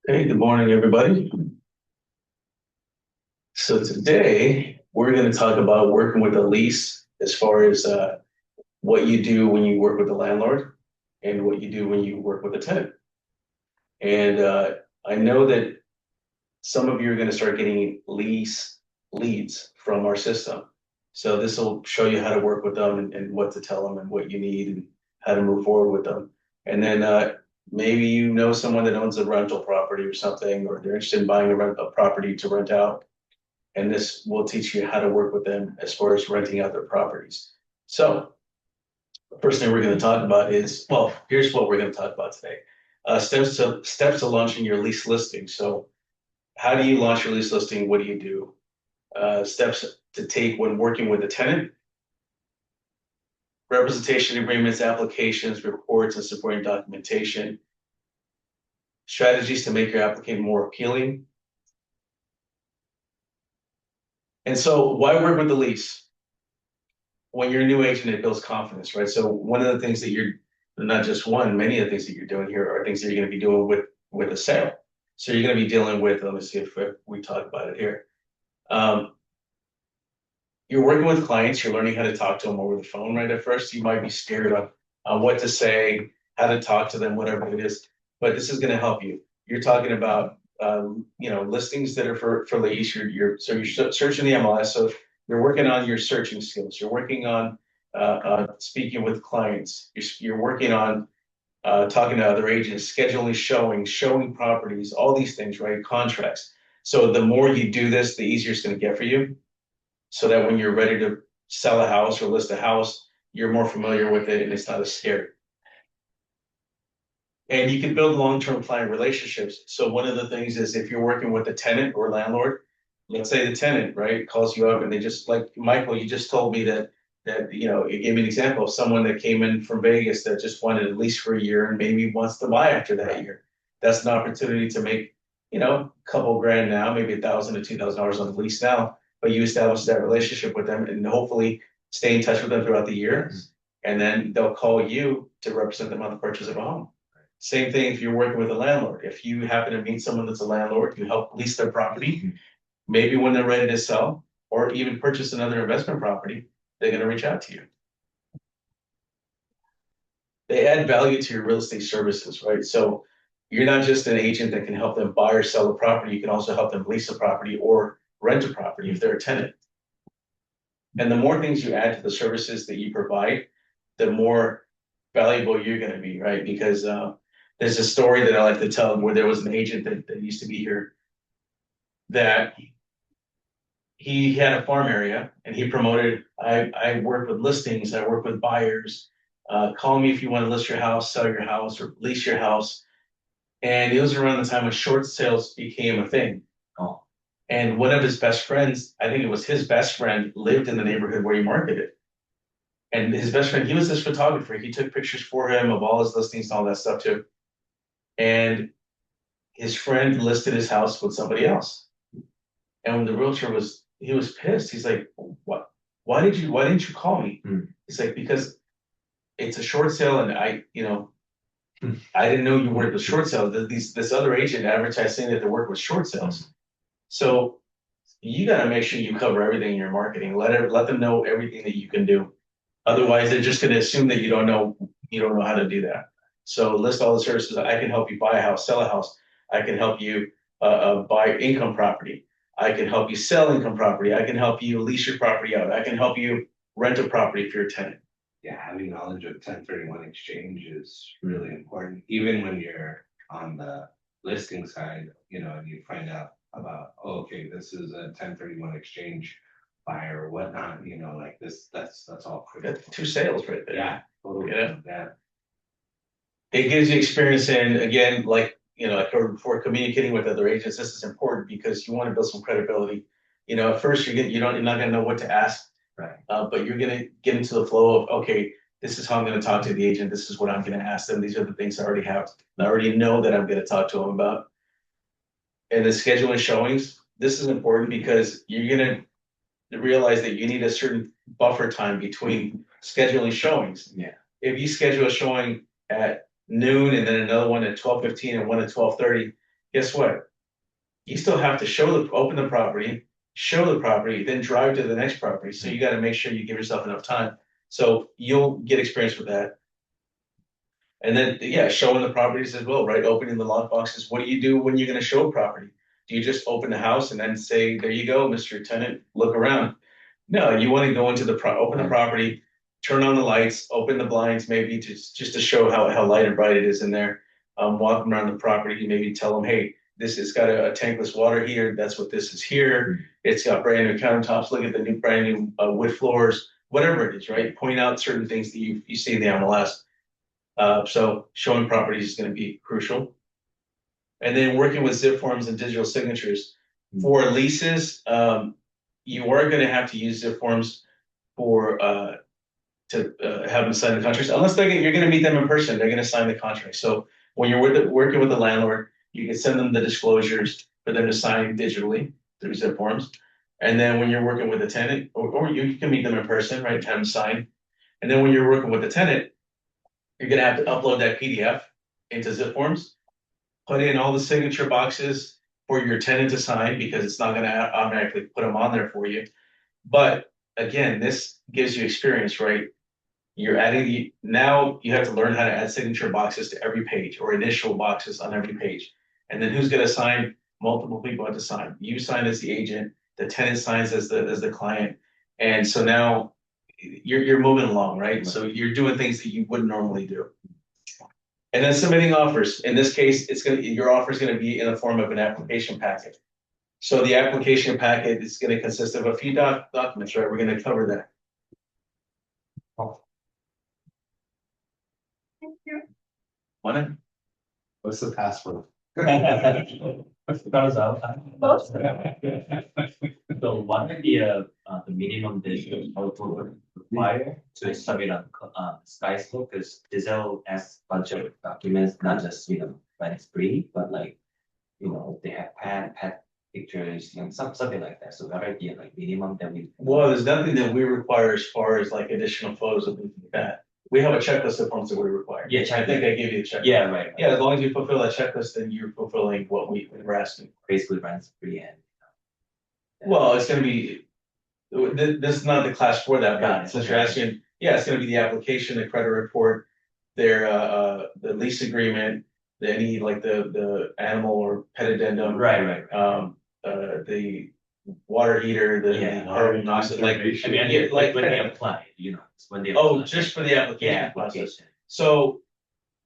Hey, good morning, everybody. So today we're going to talk about working with a lease as far as what you do when you work with the landlord and what you do when you work with a tenant. And I know that some of you are going to start getting lease leads from our system. So this will show you how to work with them and what to tell them and what you need and how to move forward with them. And then maybe you know someone that owns a rental property or something, or they're interested in buying a property to rent out. And this will teach you how to work with them as far as renting out their properties. So the first thing we're going to talk about is, well, here's what we're going to talk about today. Steps to launching your lease listing. So how do you launch your lease listing? What do you do? Steps to take when working with a tenant. Representation agreements, applications, reports, and supporting documentation. Strategies to make your applicant more appealing. And so why work with the lease? When you're a new agent, it builds confidence, right? So one of the things that you're, not just one, many of the things that you're doing here are things that you're going to be doing with a sale. So you're going to be dealing with, let me see if we talk about it here. You're working with clients, you're learning how to talk to them over the phone, right? At first, you might be scared of what to say, how to talk to them, whatever it is, but this is going to help you. You're talking about, listings that are for lease. So you're searching the MLS. So you're working on your searching skills. You're working on speaking with clients. You're working on talking to other agents, scheduling showing properties, all these things, right? Contracts. So the more you do this, the easier it's going to get for you. So that when you're ready to sell a house or list a house, you're more familiar with it and it's not as scary. And you can build long-term client relationships. So one of the things is if you're working with a tenant or landlord, let's say the tenant, right, calls you up and they just, like Michael, you just told me that you gave me an example of someone that came in from Vegas that just wanted a lease for a year and maybe wants to buy after that year. That's an opportunity to make, a couple grand now, maybe $1,000 to $2,000 on the lease now, but you establish that relationship with them and hopefully stay in touch with them throughout the year. And then they'll call you to represent them on the purchase of a home. Same thing if you're working with a landlord. If you happen to meet someone that's a landlord, you help lease their property. Maybe when they're ready to sell or even purchase another investment property, they're going to reach out to you. They add value to your real estate services, right? So you're not just an agent that can help them buy or sell a property. You can also help them lease a property or rent a property if they're a tenant. And the more things you add to the services that you provide, the more valuable you're going to be, right? Because there's a story that I like to tell where there was an agent that used to be here that he had a farm area and he promoted, I work with listings, I work with buyers. Call me if you want to list your house, sell your house, or lease your house. And it was around the time when short sales became a thing. Oh. And one of his best friends, I think it was his best friend, lived in the neighborhood where he marketed. And his best friend, he was this photographer. He took pictures for him of all his listings and all that stuff too. And his friend listed his house with somebody else. And when the realtor he was pissed. He's like, "What? Why didn't you call me?" He's like, "Because it's a short sale, and I didn't know you worked with short sales. This other agent advertised saying that they work with short sales. So you got to make sure you cover everything in your marketing. Let them know everything that you can do. Otherwise, they're just going to assume that you don't know how to do that. So list all the services. I can help you buy a house, sell a house. I can help you buy income property. I can help you sell income property. I can help you lease your property out. I can help you rent a property if you're a tenant." Yeah, having knowledge of 1031 exchange is really important. Even when you're on the listing side, and you find out about, oh, okay, this is a 1031 exchange buyer or whatnot, like this, that's all critical. Got 2 sales right there. Yeah, totally. Yeah. It gives you experience in, again, like I heard before, communicating with other agents. This is important because you want to build some credibility. At first you're not gonna know what to ask. Right. But you're going to get into the flow of, okay, this is how I'm going to talk to the agent. This is what I'm going to ask them. These are the things I already have. I already know that I'm going to talk to them about. And the scheduling showings, this is important because you're going to realize that you need a certain buffer time between scheduling showings. Yeah. If you schedule a showing at noon and then another one at 12:15 and one at 12:30, guess what? You still have to open the property, show the property, then drive to the next property. So you got to make sure you give yourself enough time. So you'll get experience with that. And then, yeah, showing the properties as well, right? Opening the lock boxes. What do you do when you're going to show a property? Do you just open the house and then say, there you go, Mr. Tenant, look around? No, you want to go into open the property, turn on the lights, open the blinds, maybe just to show how light and bright it is in there. Walk them around the property, maybe tell them, hey, this has got a tankless water heater. That's what this is here. It's got brand new countertops. Look at the brand new wood floors, whatever it is, right? Point out certain things that you see in the MLS. So showing properties is going to be crucial. And then working with ZipForms and digital signatures. For leases, you are going to have to use ZipForms for to have them sign the contracts, unless you're going to meet them in person. They're going to sign the contract. So when you're working with the landlord, you can send them the disclosures for them to sign digitally through ZipForms. And then when you're working with a tenant, or you can meet them in person, right? Have them sign. And then when you're working with the tenant, you're going to have to upload that PDF into ZipForms, put in all the signature boxes for your tenant to sign, because it's not going to automatically put them on there for you. But again, this gives you experience, right? You're adding now you have to learn how to add signature boxes to every page, or initial boxes on every page. And then who's going to sign? Multiple people have to sign. You sign as the agent, the tenant signs as the client. And so now you're moving along, right? So you're doing things that you wouldn't normally do. And then submitting offers. In this case, your offer is going to be in the form of an application packet. So the application packet is going to consist of a few documents, right? We're going to cover that. What's the password? So what are the minimum that household require to submit a SkyScope? Because Diesel asks a bunch of documents, not just, when it's free, but like, they have pet pictures and something like that. So what are the minimum that we? Well, there's nothing that we require as far as like additional photos of things like that. We have a checklist of forms that we require. Yeah, I think I gave you a checklist. Yeah, right. Yeah, as long as you fulfill that checklist, then you're fulfilling what we're asking. Basically runs free and. Well, it's gonna be, this is not the class for that, Got but it. since you're asking, yeah, it's gonna be the application, the credit report, their, the lease agreement, the animal or pet addendum. Right. The water heater, the carbon monoxide, like, When they apply, it's when they. oh, apply. just for the application Yeah, process. application. So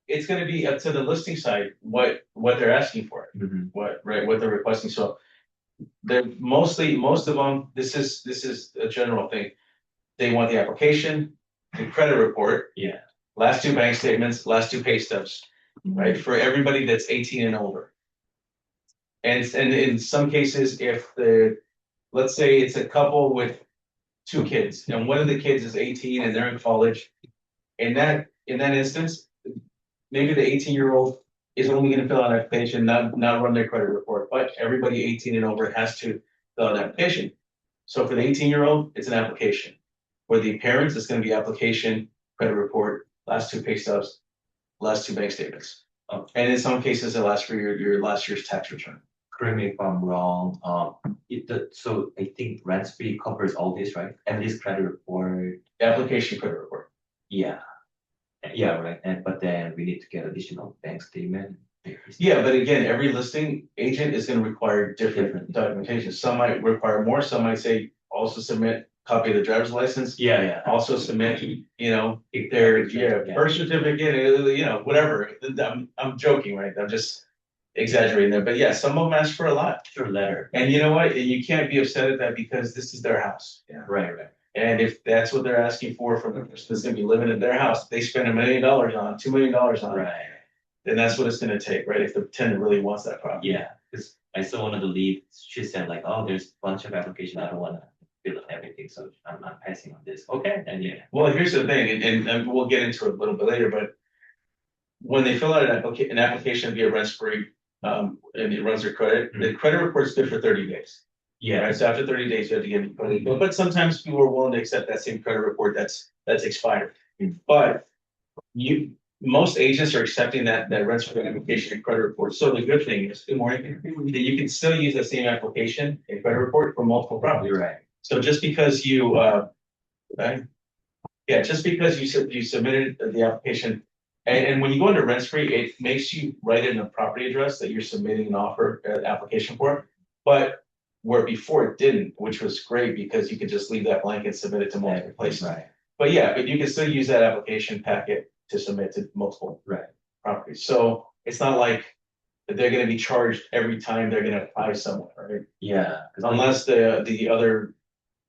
it's gonna be up to the listing side, what they're asking for, Mhm. what they're requesting. So most of them, this is a general thing. They want the application, the credit report. Yeah. Last two bank statements, last two pay stubs, right? For everybody that's 18 and older. And in some cases, let's say it's a couple with two kids, and one of the kids is 18 and they're in college. In that instance, maybe the 18-year-old is only going to fill out an application, not run their credit report, but everybody 18 and over has to fill out an application. So for the 18-year-old, it's an application. For the parents, it's going to be application, credit report, last two pay stubs, last two bank statements. And in some cases, it lasts for your last year's tax return. Correct me if I'm wrong, so I think rent free covers all this, right? And this credit report, Application, credit report. yeah. Yeah, right, but then we need to get additional bank statement. Yeah, but again, every listing agent is going to require different documentation. Some might require more, some might say also submit copy of the driver's license. Yeah. Also submit, If their birth certificate, whatever. I'm joking, right? I'm just exaggerating there, but yeah, some of them ask for a lot. Sure, letter. And you know what? You can't be upset at that, because this is their house. Yeah. Right. And if that's what they're asking for from the person that's gonna be living in their house, they spend $1 million on, $2 million on it, Right, then that's what it's gonna take, right? If the tenant really wants that property. yeah, because I saw one of the leads, she said like, oh, there's a bunch of applications, I don't wanna fill out everything, so I'm passing on this, okay, and yeah. Well, here's the thing, and we'll get into it a little bit later, but when they fill out an application via rent spree, and it runs their credit, the credit report's good for 30 days. Yeah, Right, so after 30 days, you have to get it, but sometimes people are willing to accept that same credit report that's expired. But most agents are accepting that rent spring application and credit report. So the good thing is, good morning, that you can still use the same application and credit report for multiple properties. You're right. So just because you, right? Yeah, just because you submitted the application, and when you go into rent spree, it makes you write in a property address that you're submitting an offer, application for. But where before it didn't, which was great because you could just leave that blank and submit it to multiple places. Right. But yeah, but you can still use that application packet to submit to multiple Right. properties. So it's not like that they're gonna be charged every time they're gonna apply somewhere, right? Yeah. 'Cause Unless the other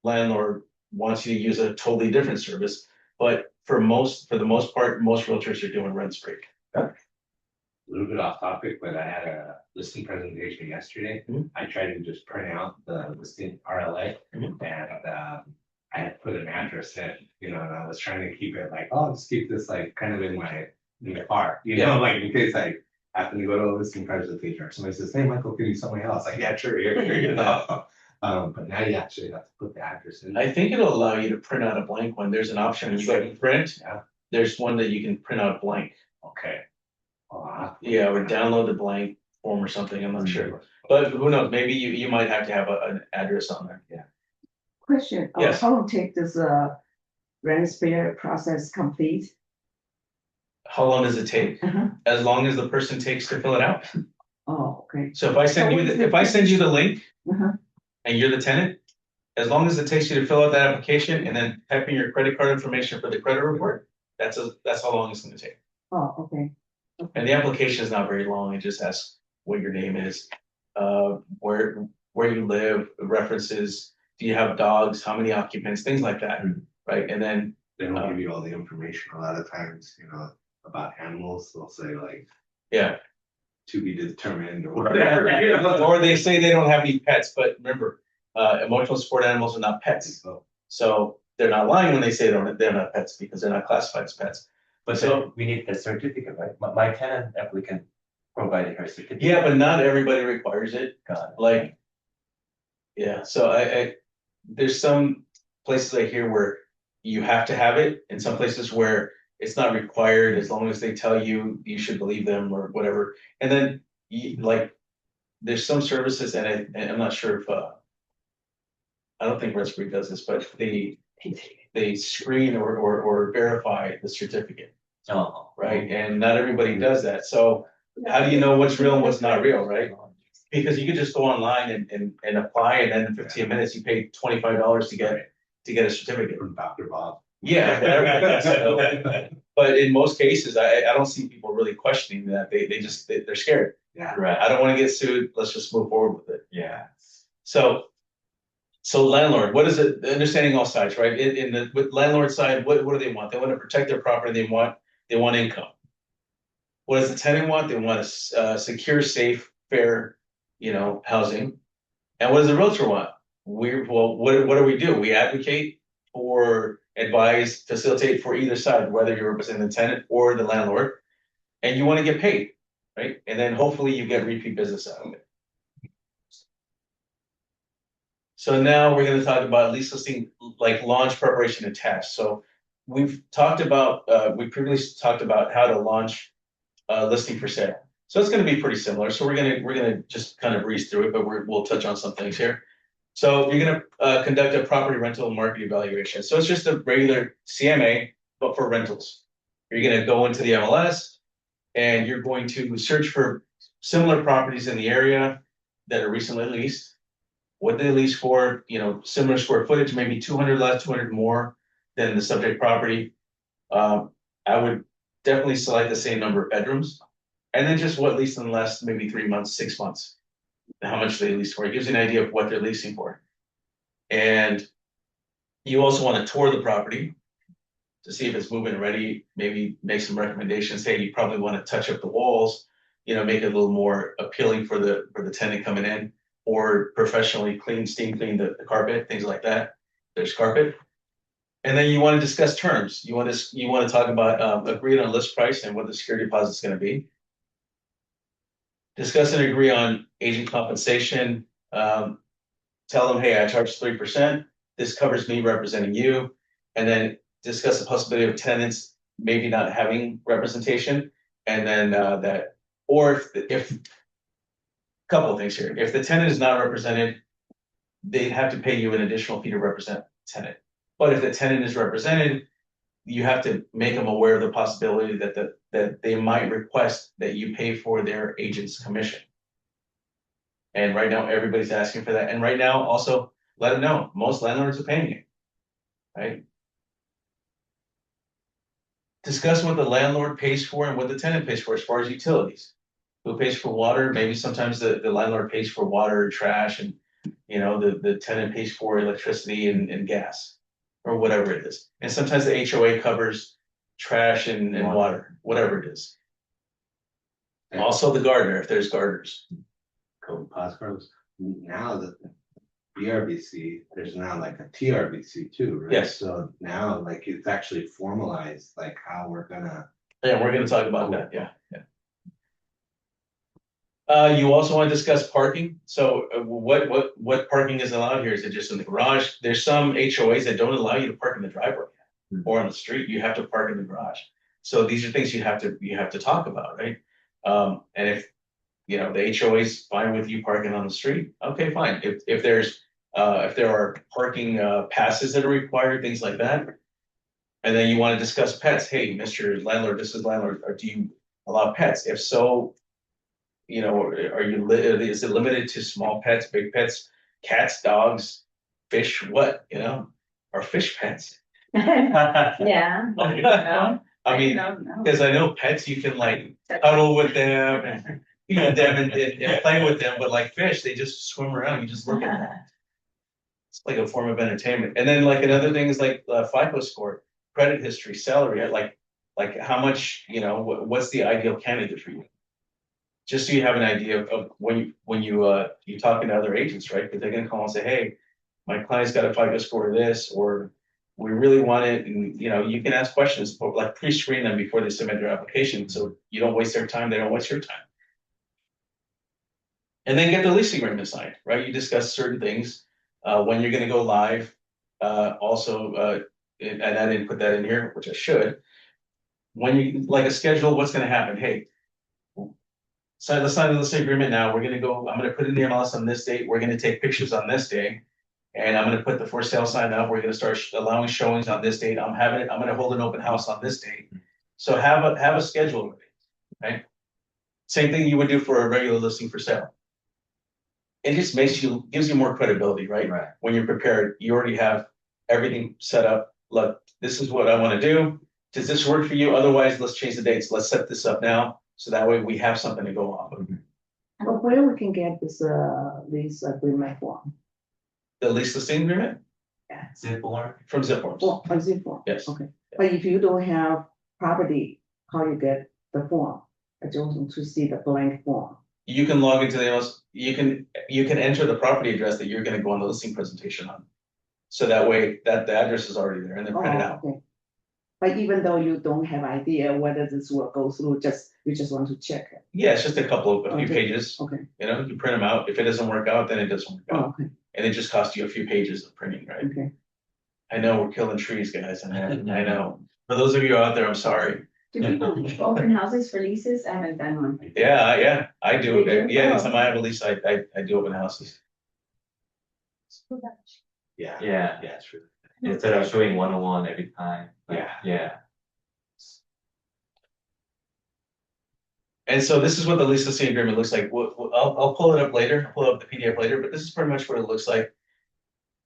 landlord wants you to use a totally different service. But for the most part, most realtors are doing rent spree. A little bit off topic, but I had a listing presentation yesterday. Mhm. I tried to just print out the listing RLA Mhm. and I had put an address in, and I was trying to keep it like, oh, let's keep this like kind of in the car, Yeah. like in case I happen to go to a listing presentation or somebody says, hey, Michael, can you somewhere else? Like, yeah, sure, here. But now you actually have to put the address in. I think it'll allow you to print out a blank one. There's an option you can print. Yeah. There's one that you can print out blank. Okay. Yeah, or download the blank form or something. I'm not sure. But who knows? Maybe you might have to have an address on there. Yeah. Question, Yes. how long take this rent spare process complete? How long does it take? Uh-huh. As long as the person takes to fill it out. Oh, okay. So if I send you, if I send you the link Uh-huh. and you're the tenant, as long as it takes you to fill out that application and then type in your credit card information for the credit report, that's how long it's gonna take. Oh, okay. And the application is not very long. It just asks what your name is, where you live, references, do you have dogs, how many occupants, things like that, right? And then They don't give you all the information a lot of times, about animals. They'll say like yeah, to be determined or or they say they don't have any pets, but remember, emotional support animals are not pets. So they're not lying when they say they're not pets because they're not classified as pets. But So- then we need the certificate, right? My tenant applicant provided her certificate. Yeah, but not everybody requires it. Got it. Like, yeah, so I there's some places I hear where you have to have it, and some places where it's not required, as long as they tell you, you should believe them or whatever. And then like, there's some services, and I'm not sure if I don't think Red does this, but they screen or verify the certificate, Oh. right? And not everybody does that. So how do you know what's real and what's not real, right? Because you could just go online and apply, and then in 15 minutes you pay $25 to get a certificate. from Dr. Bob. Yeah. So, but in most cases, I don't see people really questioning that. They're scared. Yeah. Right. I don't want to get sued. Let's just move forward with it. Yeah. So landlord, what is it? Understanding all sides, right? With landlord side, what do they want? They want to protect their property. They want income. What does the tenant want? They want a secure, safe, fair, housing. And what does the realtor want? What do we do? We advocate or advise, facilitate for either side, whether you're representing the tenant or the landlord, and you want to get paid, right? And then hopefully you get repeat business out of it. So now we're going to talk about lease listing, like launch preparation attached. So we've talked about, we previously talked about how to launch a listing for sale. So it's going to be pretty similar. So we're gonna just kind of breeze through it, but we'll touch on some things here. So you're gonna conduct a property rental market evaluation. So it's just a regular CMA, but for rentals. You're gonna go into the MLS and you're going to search for similar properties in the area that are recently leased. What they lease for, similar square footage, maybe 200 less, 200 more than the subject property. I would definitely select the same number of bedrooms. And then just what leased in the last maybe 3 months, 6 months, how much they lease for. It gives you an idea of what they're leasing for. And you also want to tour the property to see if it's move-in ready, maybe make some recommendations. Hey, you probably want to touch up the walls, make it a little more appealing for the tenant coming in, or professionally steam clean the carpet, things like that. There's carpet. And then you want to discuss terms. You want to talk about agreed on list price and what the security deposit is going to be. Discuss and agree on agent compensation. Tell them, hey, I charge 3%. This covers me representing you. And then discuss the possibility of tenants maybe not having representation, and then that, or if couple of things here, if the tenant is not represented, they have to pay you an additional fee to represent the tenant. But if the tenant is represented, you have to make them aware of the possibility that they might request that you pay for their agent's commission. And right now, everybody's asking for that. And right now, also, let them know, most landlords are paying you, right? Discuss what the landlord pays for and what the tenant pays for as far as utilities. Who pays for water? Maybe sometimes the landlord pays for water, trash, and the tenant pays for electricity and gas, or whatever it is. And sometimes the HOA covers trash and water, whatever it is. Also the gardener, if there's gardeners. Code Cosgrove. Now that BRBC, there's now like a TRBC too, right? Yes. So now like it's actually formalized, like how we're gonna. Yeah, we're gonna talk about that, yeah. You also want to discuss parking. So what parking is allowed here? Is it just in the garage? There's some HOAs that don't allow you to park in the driveway or on the street. You have to park in the garage. So these are things you have to talk about, right? And if the HOA is fine with you parking on the street, okay, fine. If there are parking passes that are required, things like that, and then you want to discuss pets. Hey, Mr. Landlord, this is landlord. Or do you allow pets? If so, is it limited to small pets, big pets, cats, dogs, fish? What are fish pets? Yeah. I mean, because I know pets, you can like cuddle with them and feed them and play with them, but like fish, they just swim around. You just look at them. It's like a form of entertainment. And then like another thing is like FICO score, credit history, salary. Like how much, what's the ideal candidate for you? Just so you have an idea of when you're talking to other agents, right? Because they're gonna call and say, hey, my client's got a FICO score of this, or we really want it, and you can ask questions, but like pre-screen them before they submit their application, so you don't waste their time, they don't waste your time. And then get the lease agreement signed, right? You discuss certain things, when you're gonna go live. Also, and I didn't put that in here, which I should. When you like a schedule, what's gonna happen? Hey, let's sign the lease agreement now. I'm gonna put in the MLS on this date. We're gonna take pictures on this day. And I'm gonna put the for sale sign up. We're gonna start allowing showings on this date. I'm gonna hold an open house on this date. So have a schedule with it, right? Same thing you would do for a regular listing for sale. It just gives you more credibility, right? Right. When you're prepared, you already have everything set up. Look, this is what I want to do. Does this work for you? Otherwise, let's change the dates. Let's set this up now. So that way we have something to go off of. But where we can get this lease agreement form? The lease listing agreement ZipForms. from ZipForms. Well, a zip form? Yes. Okay, but if you don't have property, how you get the form? I just want to see the blank form. You can log into the MLS. You can enter the property address that you're going to go on the listing presentation on. So that way that the address is already there and they're printed out. Okay. But even though you don't have idea whether this will go through, you just want to check it. Yeah, it's just a few Okay. pages. Okay. You print them out. If it doesn't work out, then it doesn't work out. Okay. And it just costs you a few pages of printing, right? Okay. I know we're killing trees, guys. I know. For those of you out there, I'm sorry. Do people open houses for leases? I haven't done one. Yeah, I do. You do? Yeah, Oh. anytime I have a lease, I do open houses. Yeah. Yeah. Yeah, it's true. Instead of showing 101 every time. Yeah. And so this is what the lease listing agreement looks like. I'll pull it up later, pull up the PDF later, but this is pretty much what it looks like.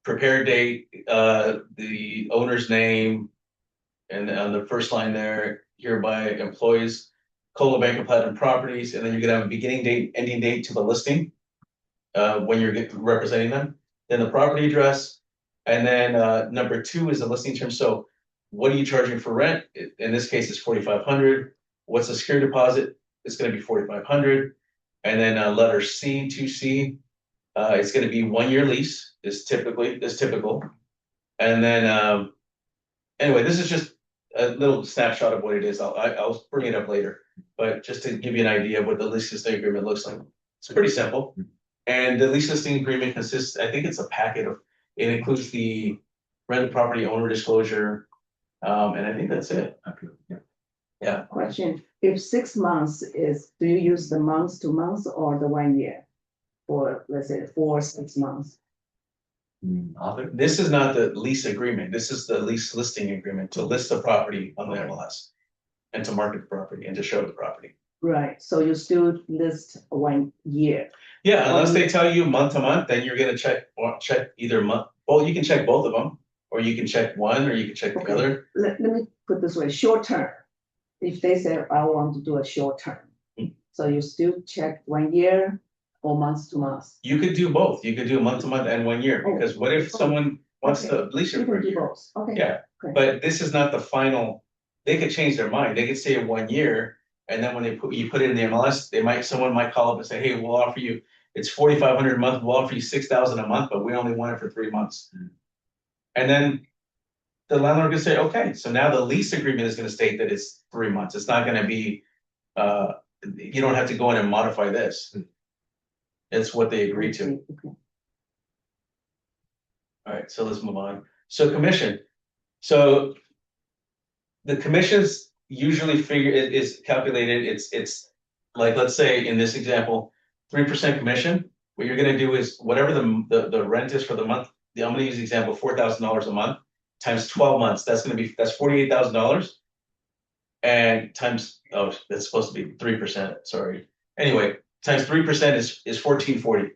Prepared date, the owner's name, and on the first line there, hereby employs Coldwell Banker Platinum Properties, and then you're gonna have a beginning date, ending date to the listing, when you're representing them. Then the property address, and then number 2 is the listing term. So what are you charging for rent? In this case, it's $4,500. What's the security deposit? It's gonna be $4,500. And then letter C, 2C, it's gonna be 1-year lease, is typical. And then anyway, this is just a little snapshot of what it is. I'll bring it up later, but just to give you an idea of what the lease listing agreement looks like. It's pretty simple. And the lease listing agreement consists, I think it's a packet of, it includes the rental property owner disclosure, And I think that's it. Question, if 6 months is, do you use the month to month or the 1 year? For, let's say, 6 months? Other, This is not the lease agreement. This is the lease listing agreement to list the property on the MLS. And to market the property and to show the property. Right, so you still list 1 year. Yeah, unless they tell you month to month, then you're gonna check either month, well, you can check both of them. Or you can check one, or you can check the Okay. other. Let me put this way, short term. If they say, I want to do a short term, so you still check 1 year or month to month? You could do both. You could do month to month and 1 year, because what if someone wants to lease You it for can a do year? both, okay. Yeah, Okay. but this is not the final, they could change their mind, they could say 1 year, and then when you put it in the MLS, someone might call up and say, hey, we'll offer you, it's 4,500 a month, we'll offer you 6,000 a month, but we only want it for 3 months. And then the landlord can say, okay, so now the lease agreement is gonna state that it's 3 months, it's not gonna be, you don't have to go in and modify this. It's what they agreed to. Okay. All right, so let's move on. So commission. So the commissions usually is calculated, it's like, let's say in this example, 3% commission. What you're gonna do is whatever the rent is for the month, I'm gonna use the example, $4,000 a month times 12 months, that's $48,000. And times, oh, that's supposed to be 3%, sorry. Anyway, times 3% is 1440.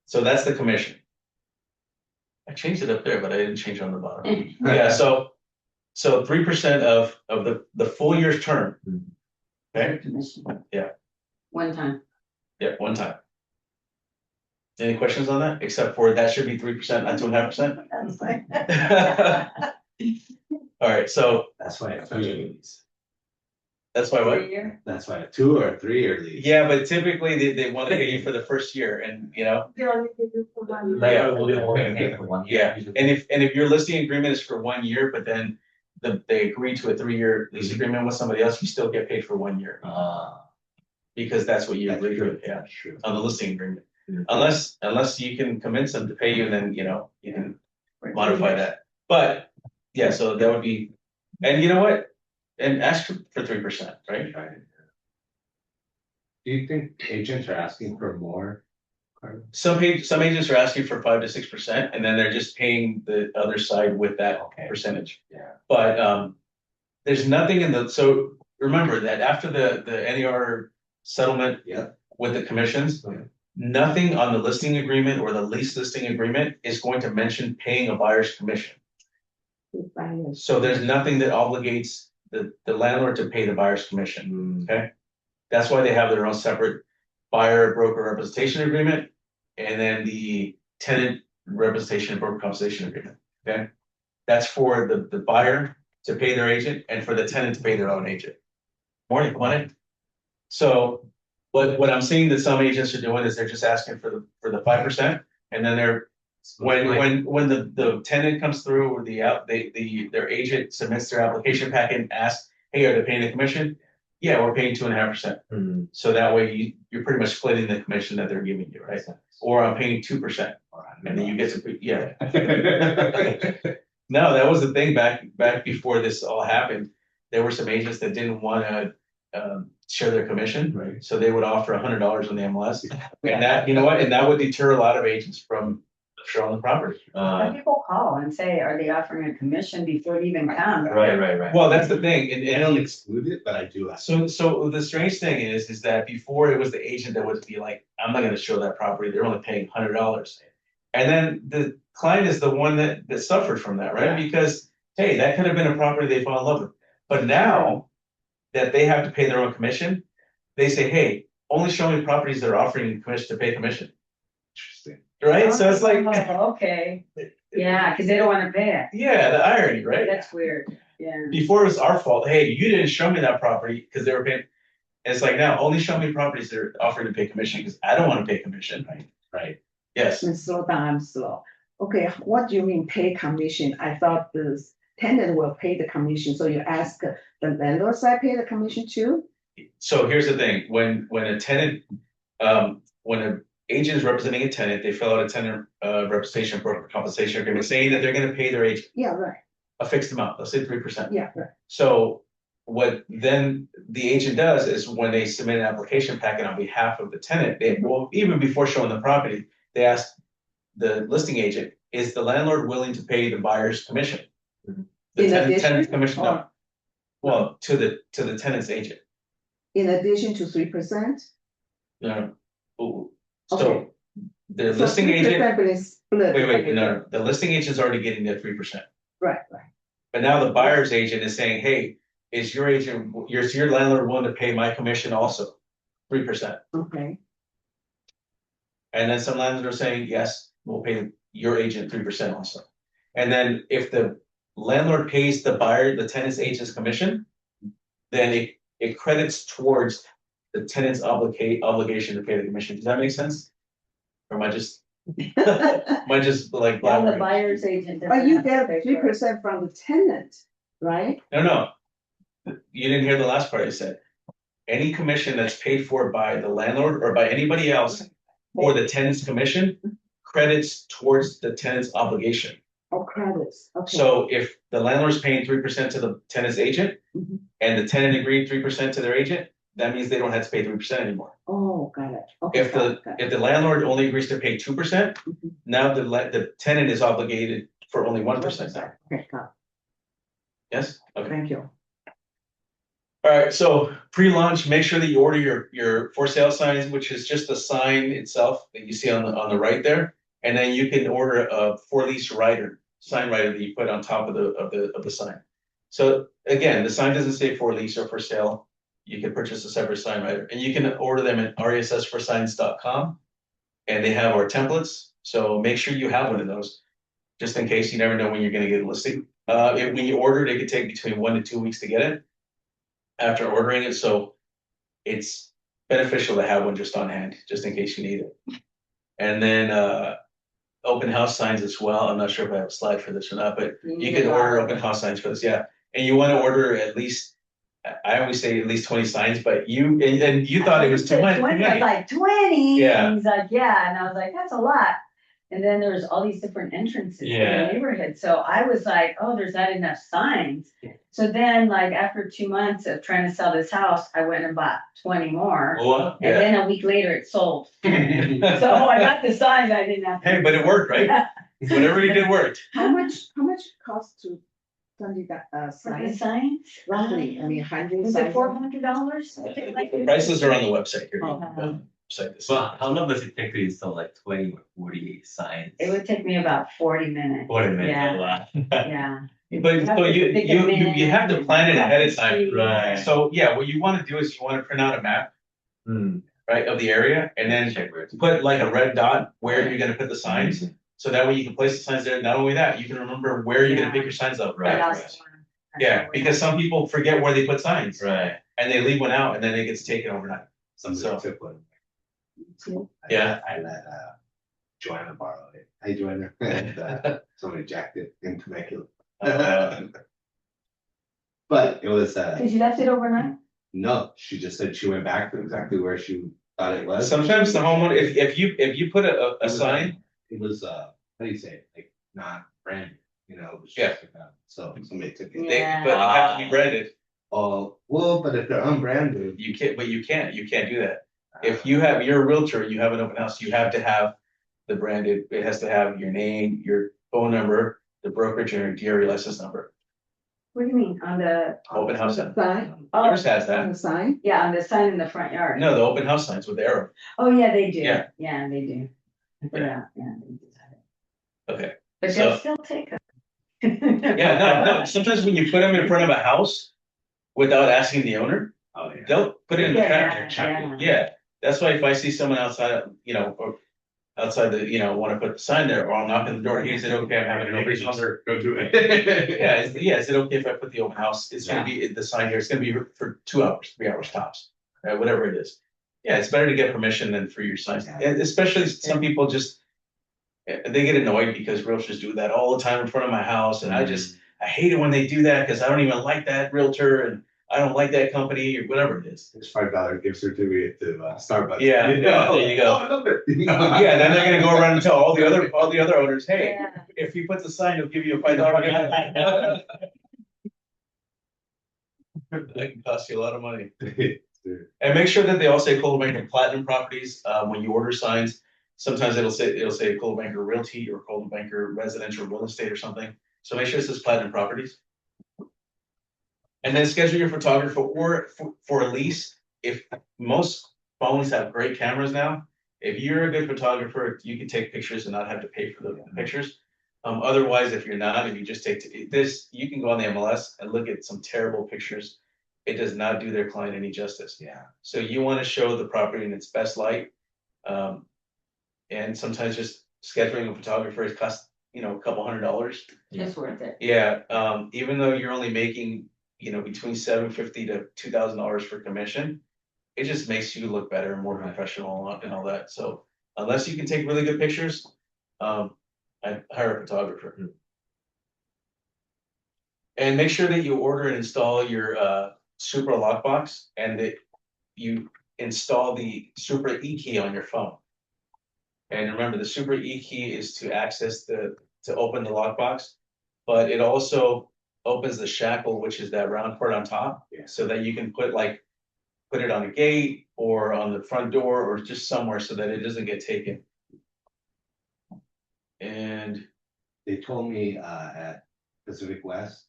So that's the commission. I changed it up there, but I didn't change it on the bottom. Yeah, so 3% of the full year's term. Okay, Commission. One time. yeah, one time. Any questions on that? Except for that should be 3%, not 2.5%. That's fine. All right, so That's why a 2-year lease. that's why what? That's why a 2 or 3-year lease. Yeah, but typically they want to pay you for the first year, and you know, like, Yeah. we only pay for 1 year. yeah. And if your listing agreement is for 1 year, but then they agree to a 3-year lease agreement with somebody else, you still get paid for 1 year. Because that's what you That's agreed true. with, yeah, That's true. on the listing agreement. Unless you can convince them to pay you, then, you know, you can modify that. But, yeah, so that would be, and you know what? And ask for 3%, right? Do you think agents are asking for more? Some agents are asking for 5 to 6%, and then they're just paying the other side with that percentage. Yeah. But there's nothing so remember that after the NER settlement Yeah. with the commissions, Okay. nothing on the listing agreement or the lease listing agreement is going to mention paying a buyer's commission. So there's nothing that obligates the landlord to pay the buyer's commission, okay? That's why they have their own separate buyer broker representation agreement, and then the tenant representation and broker compensation agreement, okay? That's for the buyer to pay their agent and for the tenant to pay their own agent. Morning, come on in. So what I'm seeing that some agents are doing is they're just asking for the 5%, and then they're when the tenant comes through or their agent submits their application packet and asks, hey, are they paying the commission? Yeah, we're paying 2.5%. So that way you're pretty much splitting the commission that they're giving you, right? Or I'm paying 2%, and then you get to, yeah. No, that was the thing back before this all happened. There were some agents that didn't want to share their commission, Right. so they would offer $100 on the MLS, and that, you know what, and that would deter a lot of agents from showing the property. Some people call and say, are they offering a commission before it even comes? Right. Well, that's the thing, I don't exclude it, but I do ask. so the strange thing is that before it was the agent that would be like, I'm not gonna show that property, they're only paying $100. And then the client is the one that suffered from that, right? Yeah. Because, hey, that could have been a property they fell in love with. But now that they have to pay their own commission, they say, hey, only show me properties that are offering commission to pay commission, Interesting. right? So it's like, Oh, okay, yeah, because they don't want to pay it. yeah, the irony, right? That's weird, yeah. Before it was our fault. Hey, you didn't show me that property because they were paying. And it's like now only show me properties that are offering to pay commission because I don't want to pay commission. Right. Yes. And slow down, I'm slow. Okay, what do you mean pay commission? I thought the tenant will pay the commission, so you ask the landlord side pay the commission too? So here's the thing, when a tenant, when an agent is representing a tenant, they fill out a tenant representation broker compensation agreement saying that they're gonna pay their agent. Yeah, right. a fixed amount, let's say 3%. Yeah, right. So what then the agent does is when they submit an application packet on behalf of the tenant, they, well, even before showing the property, they ask the listing agent, is the landlord willing to pay the buyer's commission? The In addition, tenant's commission, no, or well, to the tenant's agent. in addition to 3%? No, no. Okay. So the So listing agent, 3% is split. wait, no, the listing agent's already getting their 3%. Right. But now the buyer's agent is saying, hey, is your agent, your landlord willing to pay my commission also? 3%. Okay, And then some landlords are saying, yes, we'll pay your agent 3% also. And then if the landlord pays the buyer, the tenant's agent's commission, then it credits towards the tenant's obligation to pay the commission. Does that make sense? Or am I just like Well, the blabbering? buyer's agent. doesn't but you have to get pay for it. 3% from the tenant, right? No. You didn't hear the last part I said. Any commission that's paid for by the landlord or by anybody else or the tenant's commission credits towards the tenant's obligation. Or credits, okay. So if the landlord's paying 3% to the tenant's agent Mhm. and the tenant agreed 3% to their agent, that means they don't have to pay 3% anymore. Oh, got it. Okay, If got it. the landlord only agrees to pay 2%, Mhm. now the tenant is obligated for only 1% now. Okay, got Yes? it. Okay. Thank you. All right, so pre-launch, make sure that you order your for sale signs, which is just the sign itself that you see on the right there. And then you can order a for lease writer, sign writer that you put on top of the sign. So again, the sign doesn't say for lease or for sale. You can purchase a separate sign writer, and you can order them at ressforsigns.com. And they have our templates, so make sure you have one of those, just in case you never know when you're gonna get a listing. When you order it, it could take between 1 to 2 weeks to get it after ordering it, so it's beneficial to have one just on hand, just in case you need it. And then open house signs as well. I'm not sure if I have a slide for this or not, but you can order open house signs for this, yeah. And you want to order at least, I always say at least 20 signs, but you and you thought it was too much. 20, I was like 20. Yeah. And he's like, yeah. And I was like, that's a lot. And then there's all these different entrances to Yeah. the neighborhood. So I was like, oh, there's not enough signs. So then like after 2 months of trying to sell this house, I went and bought 20 more. Well, And then a week later it sold. So I got the signs, I didn't have to. Hey, but it worked, right? Whatever you did worked. How much cost to send that For the sign? signs? Roughly, I mean, 100 Was signs. it $400? Prices are on the website here. Oh. The website is- Well, how long does it take to install like 20 or 40 signs? It would take me about 40 minutes. 40 minutes, Yeah. a lot. Yeah. But so you have to plan it ahead of time. Right. So yeah, what you want to do is you want to print out a map, Hmm. right, of the area, and then Check where it's. put like a red dot where you're gonna put the signs. So that way you can place the signs there. Not only that, you can remember where you're gonna pick your signs up. Right. Yeah, because some people forget where they put signs Right. and they leave one out and then it gets taken overnight. So- Somebody took one. Yeah. I let Joanna borrow it. Hey, Joanna. And somebody jacked it into my kilo. But it was, Cause you left it overnight? no, she just said she went back to exactly where she thought it was. Sometimes the homeowner, if you put a sign, It was, how do you say it, like, not branded, you know, it was Yeah. just like that. So somebody took it. they, but you have to be branded. Oh, well, but if they're unbranded. You can't do that. If you're a realtor, you have an open house, you have to have the branded, it has to have your name, your phone number, the brokerage and your DRE license number. What do you mean, on the? Open house. The sign, Oh, Yours has on that. the sign? yeah, on the sign in the front yard. No, the open house signs with the arrow. Oh, yeah, they do. Yeah. Yeah, they do. Yeah, yeah. They do have it. Okay. But So- they'll still take them. Yeah, no, sometimes when you put them in front of a house without asking the owner, Oh, yeah. they'll put it in the Yeah, traffic. yeah. Yeah, that's why if I see someone outside, or outside want to put the sign there, or I'm knocking the door, hey, is it okay, I'm having an open house? Go do it. Yeah, is it okay if I put the open house, it's gonna be, the sign here, it's gonna be for 2 hours, 3 hours tops, whatever it is. Yeah, it's better to get permission than for your signs, and especially some people just, they get annoyed because realtors do that all the time in front of my house, and I hate it when they do that, because I don't even like that realtor, and I don't like that company or whatever it is. It's $5 gift certificate to Starbucks. Yeah, yeah, there you go. Oh, I love it. Yeah, then they're gonna go around and tell all the other owners, hey, Yeah. if you put the sign, they'll give you a $5 gift. That can cost you a lot of money. And make sure that they all say Coldwell Banker Platinum Properties, when you order signs. Sometimes it'll say Coldwell Banker Realty or Coldwell Banker Residential Real Estate or something. So make sure it says Platinum Properties. And then schedule your photographer or for a lease. If most phones have great cameras now, if you're a good photographer, you can take pictures and not have to pay for the pictures. Otherwise, if you're not, if you just take this, you can go on the MLS and look at some terrible pictures. It does not do their client any justice. Yeah. So you want to show the property in its best light. And sometimes just scheduling a photographer is cost, a couple $100. It's worth it. Yeah, even though you're only making, between $750 to $2,000 for commission, it just makes you look better and more professional and all that. So unless you can take really good pictures, I hire a photographer. And make sure that you order and install your Super lockbox and that you install the Super E key on your phone. And remember, the Super E key is to access to open the lockbox, but it also opens the shackle, which is that round part on top, so that you can put it on a gate or on the front door or just somewhere so that it doesn't get taken. And They told me at Pacific West,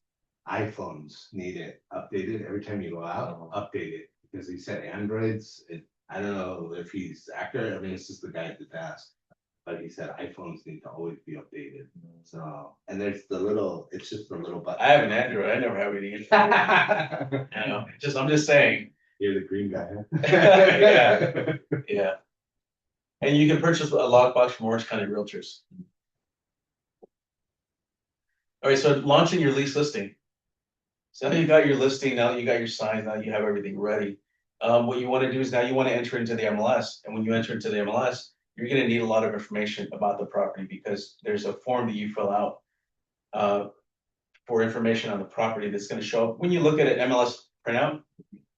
iPhones need it updated every time you go out, update it. Because he said Androids, I don't know if he's accurate, I mean, it's just the guy at the desk. But he said iPhones need to always be updated. So, and there's it's just the little button. I have an Android, I never have any. I'm just saying. You're the green guy, huh? Yeah. Yeah. And you can purchase a lockbox from Orange County Realtors. All right, so launching your lease listing. So now you got your listing, now that you got your sign, now you have everything ready. What you want to do is now you want to enter into the MLS. And when you enter into the MLS, you're going to need a lot of information about the property because there's a form that you fill out for information on the property that's going to show up. When you look at an MLS printout,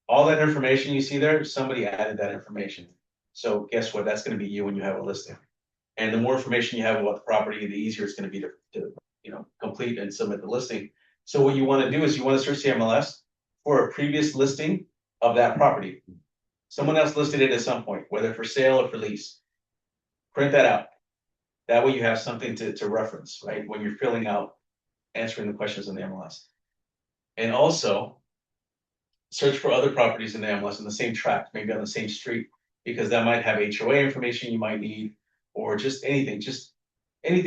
all that information you see there, somebody added that information. So guess what? That's going to be you when you have a listing. And the more information you have about the property, the easier it's going to be to complete and submit the listing. So what you want to do is you want to search the MLS for a previous listing of that property. Someone else listed it at some point, whether for sale or for lease. Print that out. That way you have something to reference, right? When you're filling out, answering the questions in the MLS. And also search for other properties in the MLS in the same tract, maybe on the same street, because that might have HOA information you might need, or just anything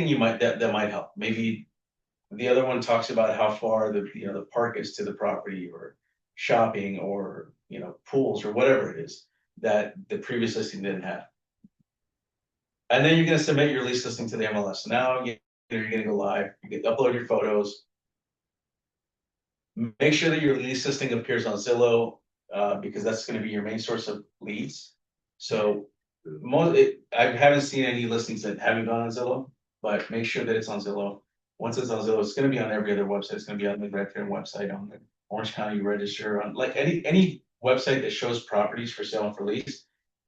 you might that might help. Maybe the other one talks about how far the park is to the property, or shopping, or pools, or whatever it is that the previous listing didn't have. And then you're going to submit your lease listing to the MLS. Now you're going to go live. You can upload your photos. Make sure that your lease listing appears on Zillow because that's going to be your main source of leads. So I haven't seen any listings that haven't gone on Zillow, but make sure that it's on Zillow. Once it's on Zillow, it's going to be on every other website. It's going to be on the Redfin website, on the Orange County Register, on like any website that shows properties for sale and for lease.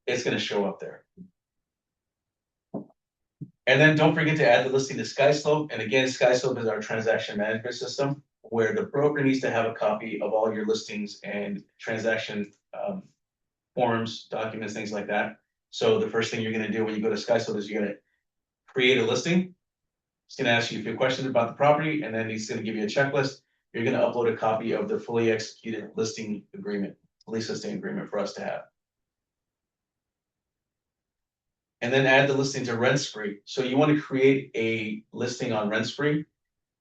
It's going to show up there. And then don't forget to add the listing to SkySlope. And again, SkySlope is our transaction management system where the broker needs to have a copy of all your listings and transaction forms, documents, things like that. So the first thing you're going to do when you go to SkySlope is you're going to create a listing. It's going to ask you a few questions about the property, and then it's going to give you a checklist. You're going to upload a copy of the fully executed listing agreement, lease listing agreement for us to have. And then add the listing to Rent Spree. So you want to create a listing on Rent Spree,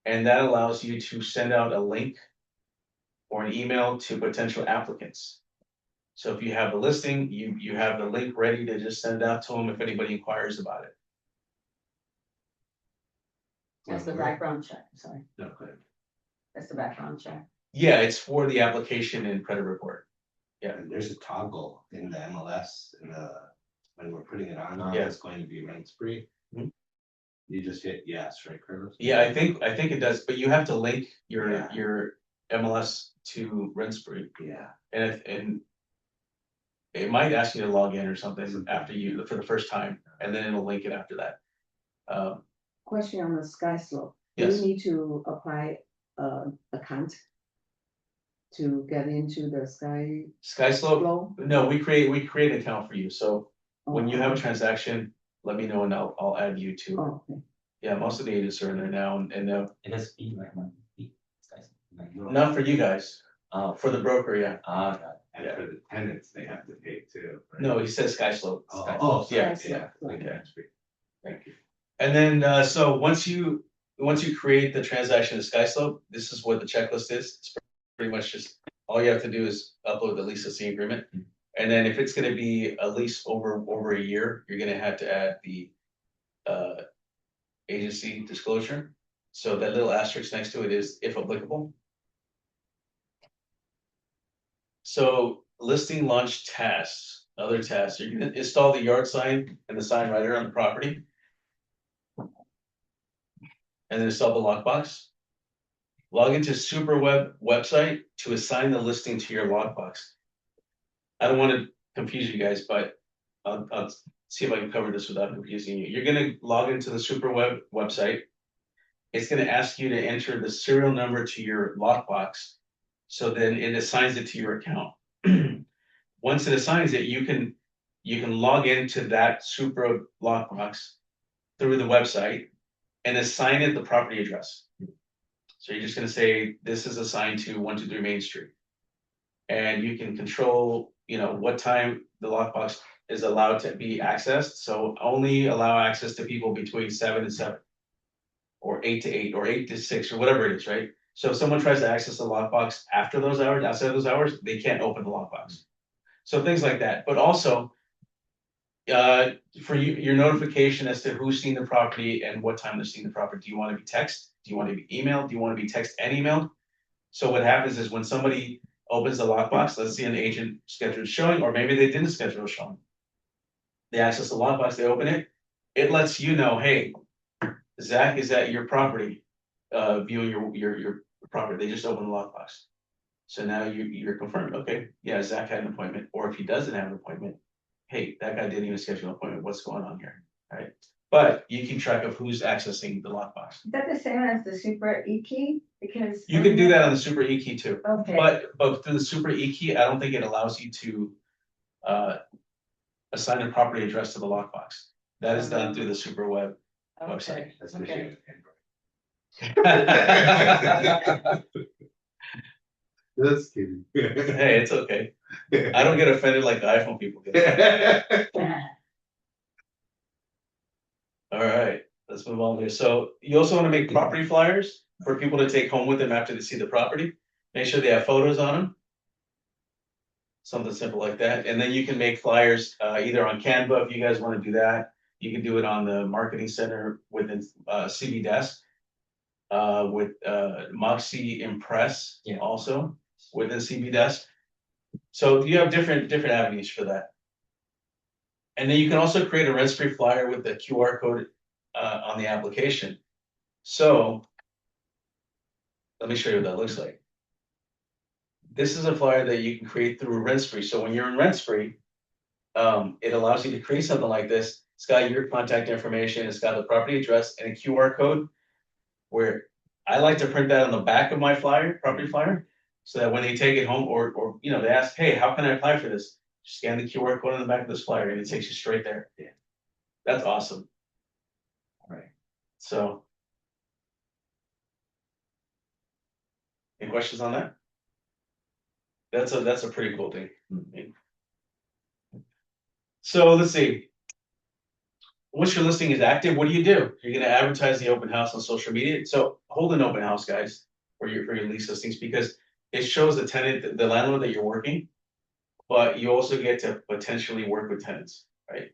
and that allows you to send out a link or an email to potential applicants. So if you have the listing, you have the link ready to just send it out to them if anybody inquires about it. That's the background check, sorry. No, go ahead. That's the background check. Yeah, it's for the application and credit report. Yeah. And there's a toggle in the MLS when we're putting it on, Yeah. it's going to be Rent Spree. Mhm. You just hit yes, right, Carlos? Yeah, I think it does, but you have to link your MLS to Rentspree, Yeah. and it might ask you to log in or something after you, for the first time, and then it'll link it after that. Question on the sky slope. Do Yes. you need to apply account to get into the sky Sky Slope, flow? no, we create an account for you, so when you have a Oh, transaction, let me know and I'll add you to it. oh, okay. Yeah, most of the agents are in there now, and It has fee, like monthly fee, guys. Like, not for you guys, Oh, for the broker, yeah. got it. And for the tenants, they have to pay too. right? No, he says Sky Slope. Oh, sorry, Yeah. yeah. Okay. That's great. Thank you. And then, so once you create the transaction to Sky Slope, this is what the checklist is. It's pretty much just, all you have to do is upload the lease listing agreement. And then if it's gonna be a lease over a year, you're gonna have to add the agency disclosure. So that little asterisk next to it is if applicable. So listing launch tasks, other tasks, you're gonna install the yard sign and the sign writer on the property. And then install the lockbox. Log into SuperWeb website to assign the listing to your lockbox. I don't want to confuse you guys, but I'll see if I can cover this without confusing you. You're gonna log into the SuperWeb website. It's gonna ask you to enter the serial number to your lockbox. So then it assigns it to your account. Once it assigns it, you can log into that Super lockbox through the website and assign it the property address. So you're just gonna say, this is assigned to 123 Main Street. And you can control, what time the lockbox is allowed to be accessed. So only allow access to people between 7 and 7. Or 8 to 8, or 8 to 6, or whatever it is, right? So if someone tries to access the lockbox after those hours, outside of those hours, they can't open the lockbox. So things like that, but also, for you, your notification as to who's seen the property and what time they're seeing the property. Do you want to be text? Do you want to be emailed? Do you want to be text and emailed? So what happens is when somebody opens the lockbox, let's see an agent scheduled showing, or maybe they didn't schedule a showing. They access the lockbox, they open it. It lets you know, hey, Zach is at your property, viewing your property. They just opened the lockbox. So now you're confirmed. Okay, yeah, Zach had an appointment, or if he doesn't have an appointment, hey, that guy didn't even schedule an appointment. What's going on here, right? But you keep track of who's accessing the lockbox. Is that the same as the super e-key? Because. You can do that on the Super E key too, Okay. but through the Super E key, I don't think it allows you to assign a property address to the lockbox. That is done through the Super Web website. That's Okay. Just kidding. Hey, it's okay. I don't get offended like the iPhone people get. All right, let's move on here. So you also want to make property flyers for people to take home with them after they see the property. Make sure they have photos on them. Something simple like that. And then you can make flyers either on Canva if you guys want to do that. You can do it on the marketing center within CB Desk. With Moxie Impress also within CB Desk. So you have different avenues for that. And then you can also create a rent-free flyer with the QR code on the application. So let me show you what that looks like. This is a flyer that you can create through Rentspree. So when you're in Rentspree, it allows you to create something like this. It's got your contact information, it's got the property address and a QR code, where I like to print that on the back of my flyer, property flyer, so that when they take it home or they ask, hey, how can I apply for this? Scan the QR code on the back of this flyer and it takes you straight there. Yeah. That's awesome. All right. So any questions on that? That's a pretty cool thing. So let's see. Once your listing is active, what do? You're going to advertise the open house on social media. So hold an open house, guys, for your lease listings, because it shows the tenant, the landlord that you're working, but you also get to potentially work with tenants, right?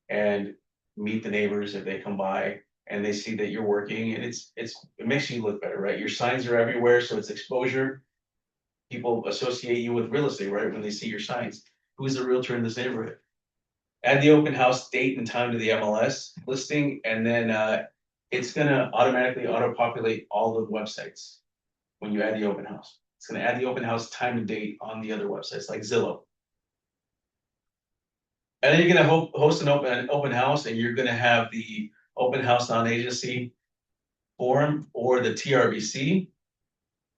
And meet the neighbors if they come by and they see that you're working, and it makes you look better, right? Your signs are everywhere, so it's exposure. People associate you with real estate, right? When they see your signs. Who's the realtor in this neighborhood? Add the open house date and time to the MLS listing, and then it's gonna automatically auto-populate all the websites when you add the open house. It's gonna add the open house time and date on the other websites like Zillow. And then you're gonna host an open house, and you're gonna have the open house non-agency form or the TRBC.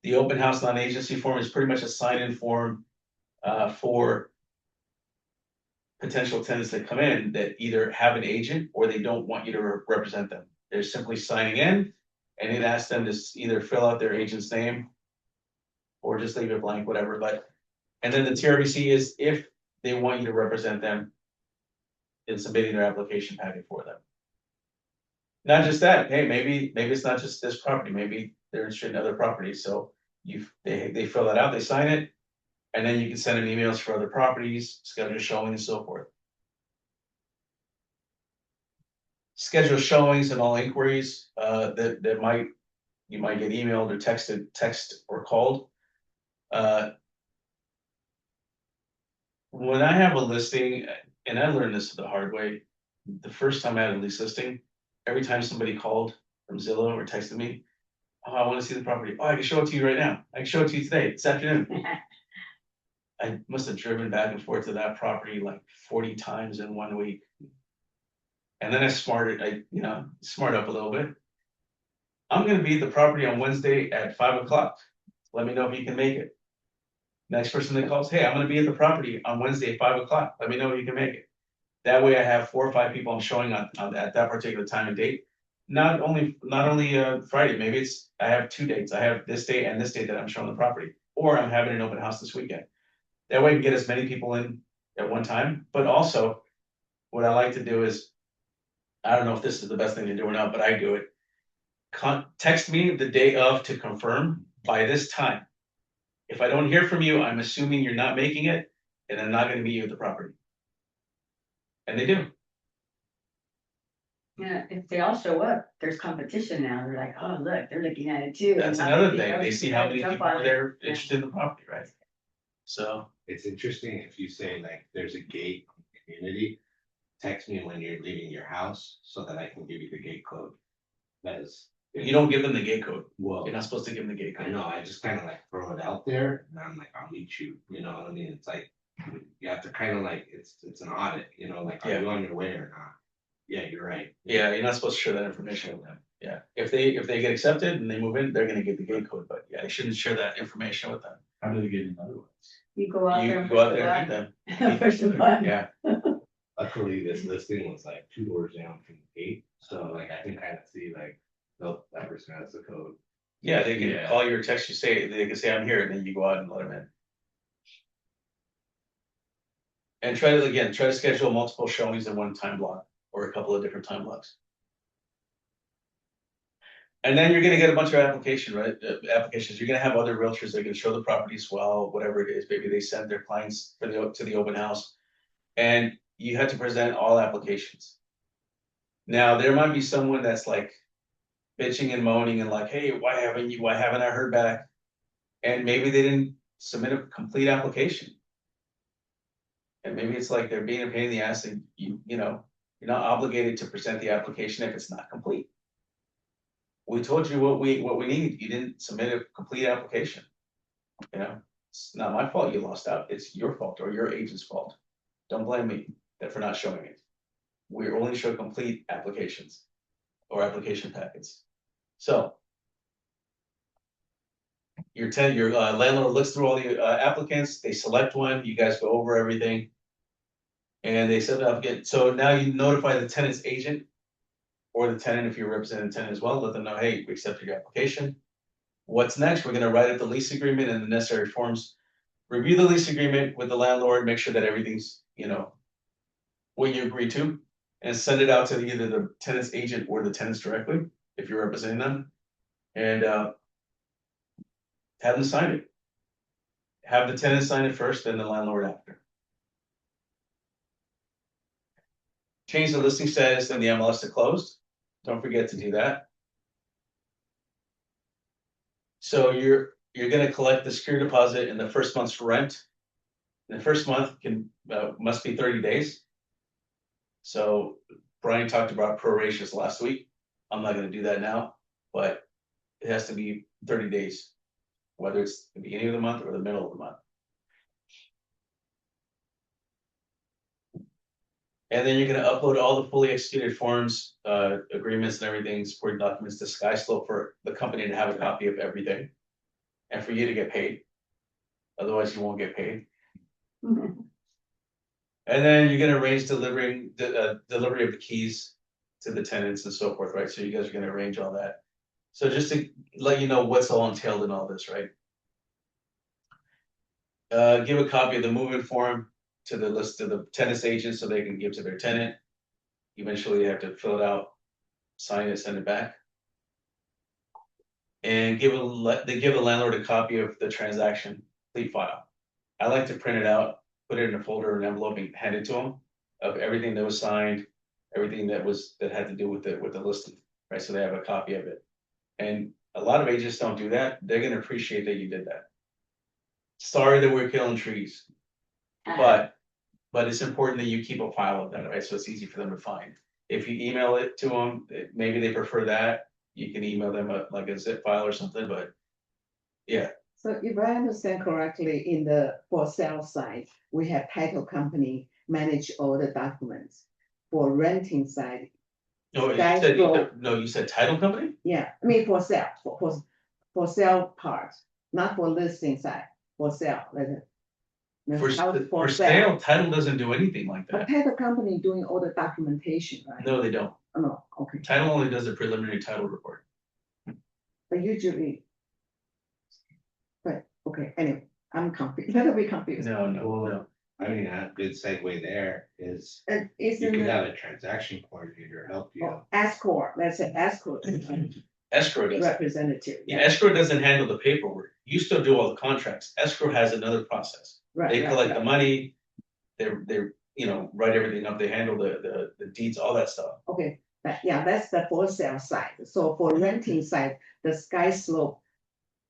The open house non-agency form is pretty much a sign-in form for potential tenants that come in that either have an agent or they don't want you to represent them. They're simply signing in, and it asks them to either fill out their agent's name or just leave it blank, whatever. But and then the TRBC is if they want you to represent them in submitting their application packet for them. Not just that, hey, maybe it's not just this property, maybe they're interested in other properties, so they fill that out, they sign it, and then you can send them emails for other properties, schedule showing and so forth. Schedule showings and all inquiries that you might get emailed or text or called. When I have a listing, and I learned this the hard way, the first time I had a lease listing, every time somebody called from Zillow or texted me, oh, I want to see the property. Oh, I can show it to you right now. I can show it to you today, this afternoon. I must have driven back and forth to that property like 40 times in 1 week. And then I smart up a little bit. I'm gonna be at the property on Wednesday at 5 o'clock. Let me know if you can make it. Next person that calls, hey, I'm gonna be at the property on Wednesday at 5 o'clock. Let me know if you can make it. That way I have 4 or 5 people I'm showing at that particular time and date. Not only Friday, maybe I have 2 dates. I have this date and this date that I'm showing the property, or I'm having an open house this weekend. That way I can get as many people in at one time. But also, what I like to do is, I don't know if this is the best thing to do or not, but I do it. Text me the day of to confirm by this time. If I don't hear from you, I'm assuming you're not making it, and I'm not going to meet you at the property. And they do. Yeah, if they all show up, there's competition now. They're like, oh, look, they're looking at it too. That's And another they- thing. They see how many jump people on are it. there Yeah. interested in the property, right? So It's interesting if you say like, there's a gate in the community, text me when you're leaving your house so that I can give you the gate code. Because you don't give them the gate code. well, You're not supposed to give them the gate I code. know, I just kind of like throw it out there and I'm like, I'll meet you, you know what I mean? It's like, you have to kind of like, it's an audit, you know, like, are Yeah. you on your way or not? Yeah, you're right. Yeah, you're not supposed to share that information with them. Yeah, if they get accepted and they move in, they're gonna get the gate code, but yeah, you shouldn't share that information with them. How do they get in other words? You go out there You and go out push the there and button. meet them. Push the button. Yeah, Luckily, this listing was like 2 doors down from the gate, so like I can kind of see like, nope, that person has the code. yeah, they can Yeah. call you or text you, they can say, I'm here, and then you go out and let them in. And try to schedule multiple showings in one time block or a couple of different time blocks. And then you're gonna get a bunch of applications. You're gonna have other realtors that are gonna show the properties well, whatever it is. Maybe they send their clients to the open house, and you have to present all applications. Now, there might be someone that's like bitching and moaning and like, hey, why haven't I heard back? And maybe they didn't submit a complete application. And maybe it's like they're being a pain in the ass, and you're not obligated to present the application if it's not complete. We told you what we need. You didn't submit a complete application. It's not my fault you lost out. It's your fault or your agent's fault. Don't blame me for not showing it. We only show complete applications or application packets. So your landlord looks through all the applicants. They select one. You guys go over everything, and they set it up again. So now you notify the tenant's agent or the tenant if you're representing the tenant as well. Let them know, hey, we accepted your application. What's next? We're going to write up the lease agreement and the necessary forms. Review the lease agreement with the landlord. Make sure that everything's what you agree to, and send it out to either the tenant's agent or the tenants directly if you're representing them, and have them sign it. Have the tenant sign it first, then the landlord after. Change the listing status and the MLS to closed. Don't forget to do that. So you're going to collect the security deposit in the first month's rent. And the first month must be 30 days. So Brian talked about prorations last week. I'm not going to do that now, but it has to be 30 days. whether it's the beginning of the month or the middle of the month. And then you're gonna upload all the fully executed forms, agreements and everything, supporting documents to SkySlope for the company to have a copy of everything. And for you to get paid. Otherwise, you won't get paid. And then you're gonna arrange delivering the delivery of the keys to the tenants and so forth, right? So you guys are gonna arrange all that. So just to let you know what's all entailed in all this, right? Give a copy of the move-in form to the list of the tenants agents so they can give to their tenant. Eventually, they have to fill it out, sign it, send it back. And they give the landlord a copy of the transaction complete file. I like to print it out, put it in a folder or an envelope and hand it to them of everything that was signed, everything that had to do with the listing, right? So they have a copy of it. And a lot of agents don't do that. They're gonna appreciate that you did that. Sorry that we're killing trees, but it's important that you keep a file of that, right? So it's easy for them to find. If you email it to them, maybe they prefer that. You can email them like a zip file or something, but yeah. So if I understand correctly, in the for sale side, we have title company manage all the documents. For renting side, No, you said title company? yeah, I mean for sale, for sale part, not for listing side, for sale. For sale, title doesn't do anything like But that. title company doing all the documentation, right? No, they don't. Oh, no, okay, Title only does a preliminary title report. but usually. But, okay, anyway, I'm confused, a little bit confused. No. I mean, a good segue there is And you isn't could it, have a transaction coordinator help you. escort, let's say escort Escrow does. representative. Yeah, escrow doesn't handle the paperwork. You still do all the contracts. Escrow has another process. Right, They right, collect the right. money. They're, write everything up. They handle the deeds, all that stuff. Okay, yeah, that's the for sale side. So for renting side, the Sky Slope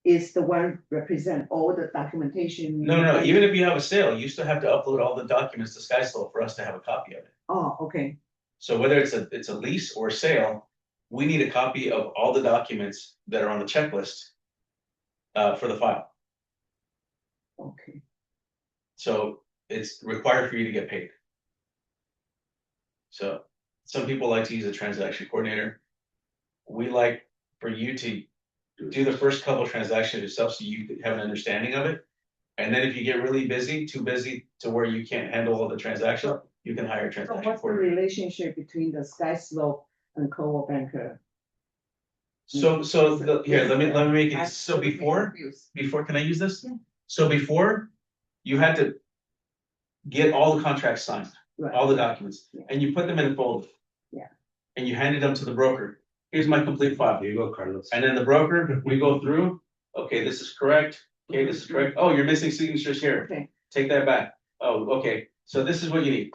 is the one represent all the documentation. No, even if you have a sale, you still have to upload all the documents to SkySlope for us to have a copy of it. Oh, okay, So whether it's a lease or a sale, we need a copy of all the documents that are on the checklist for the file. okay. So it's required for you to get paid. So some people like to use a transaction coordinator. We like for you to do the first couple of transactions yourself so you have an understanding of it. And then if you get really busy, too busy to where you can't handle all the transactions, you can hire a So transaction what's the coordinator. relationship between the Sky Slope and Co-op Banker? Here, let me make it, so before, can I use this? Yeah. So before, you had to get all the contracts signed, all the documents, Yeah. and you put them in a folder. Yeah. And you handed them to the broker. Here's my complete file. Here you go, Carlos. And then the broker, we go through, okay, this is correct, okay, this is correct, oh, you're missing signatures here, Okay, take that back. Oh, okay, so this is what you need.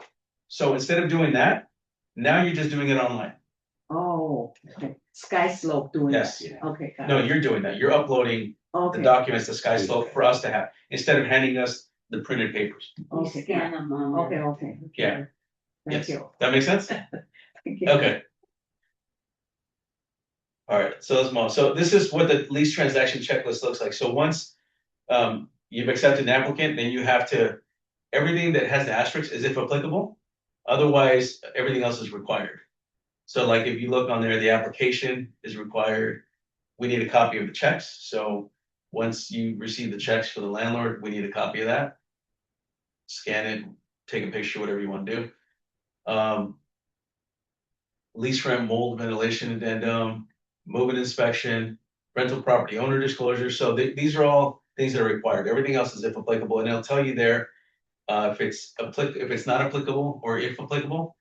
So instead of doing that, now you're just doing it online. oh, okay, Sky Slope doing that. Yes. Okay, got No, it. you're doing that, you're uploading the Okay, documents to SkySlope for us to have, instead of handing us the printed papers. You okay, scan them on. okay, okay. Yeah. Thank Yes. you. That makes sense? Thank you. Okay. All right, so let's move on. So this is what the lease transaction checklist looks like. So once you've accepted an applicant, then you have to, everything that has the asterisk is if applicable. Otherwise, everything else is required. So like if you look on there, the application is required. We need a copy of the checks. So once you receive the checks for the landlord, we need a copy of that. Scan it, take a picture, whatever you want to do. Lease rent, mold, ventilation addendum, move-in inspection, rental property owner disclosure. So these are all things that are required. Everything else is if applicable, and it'll tell you there if it's not applicable or if applicable,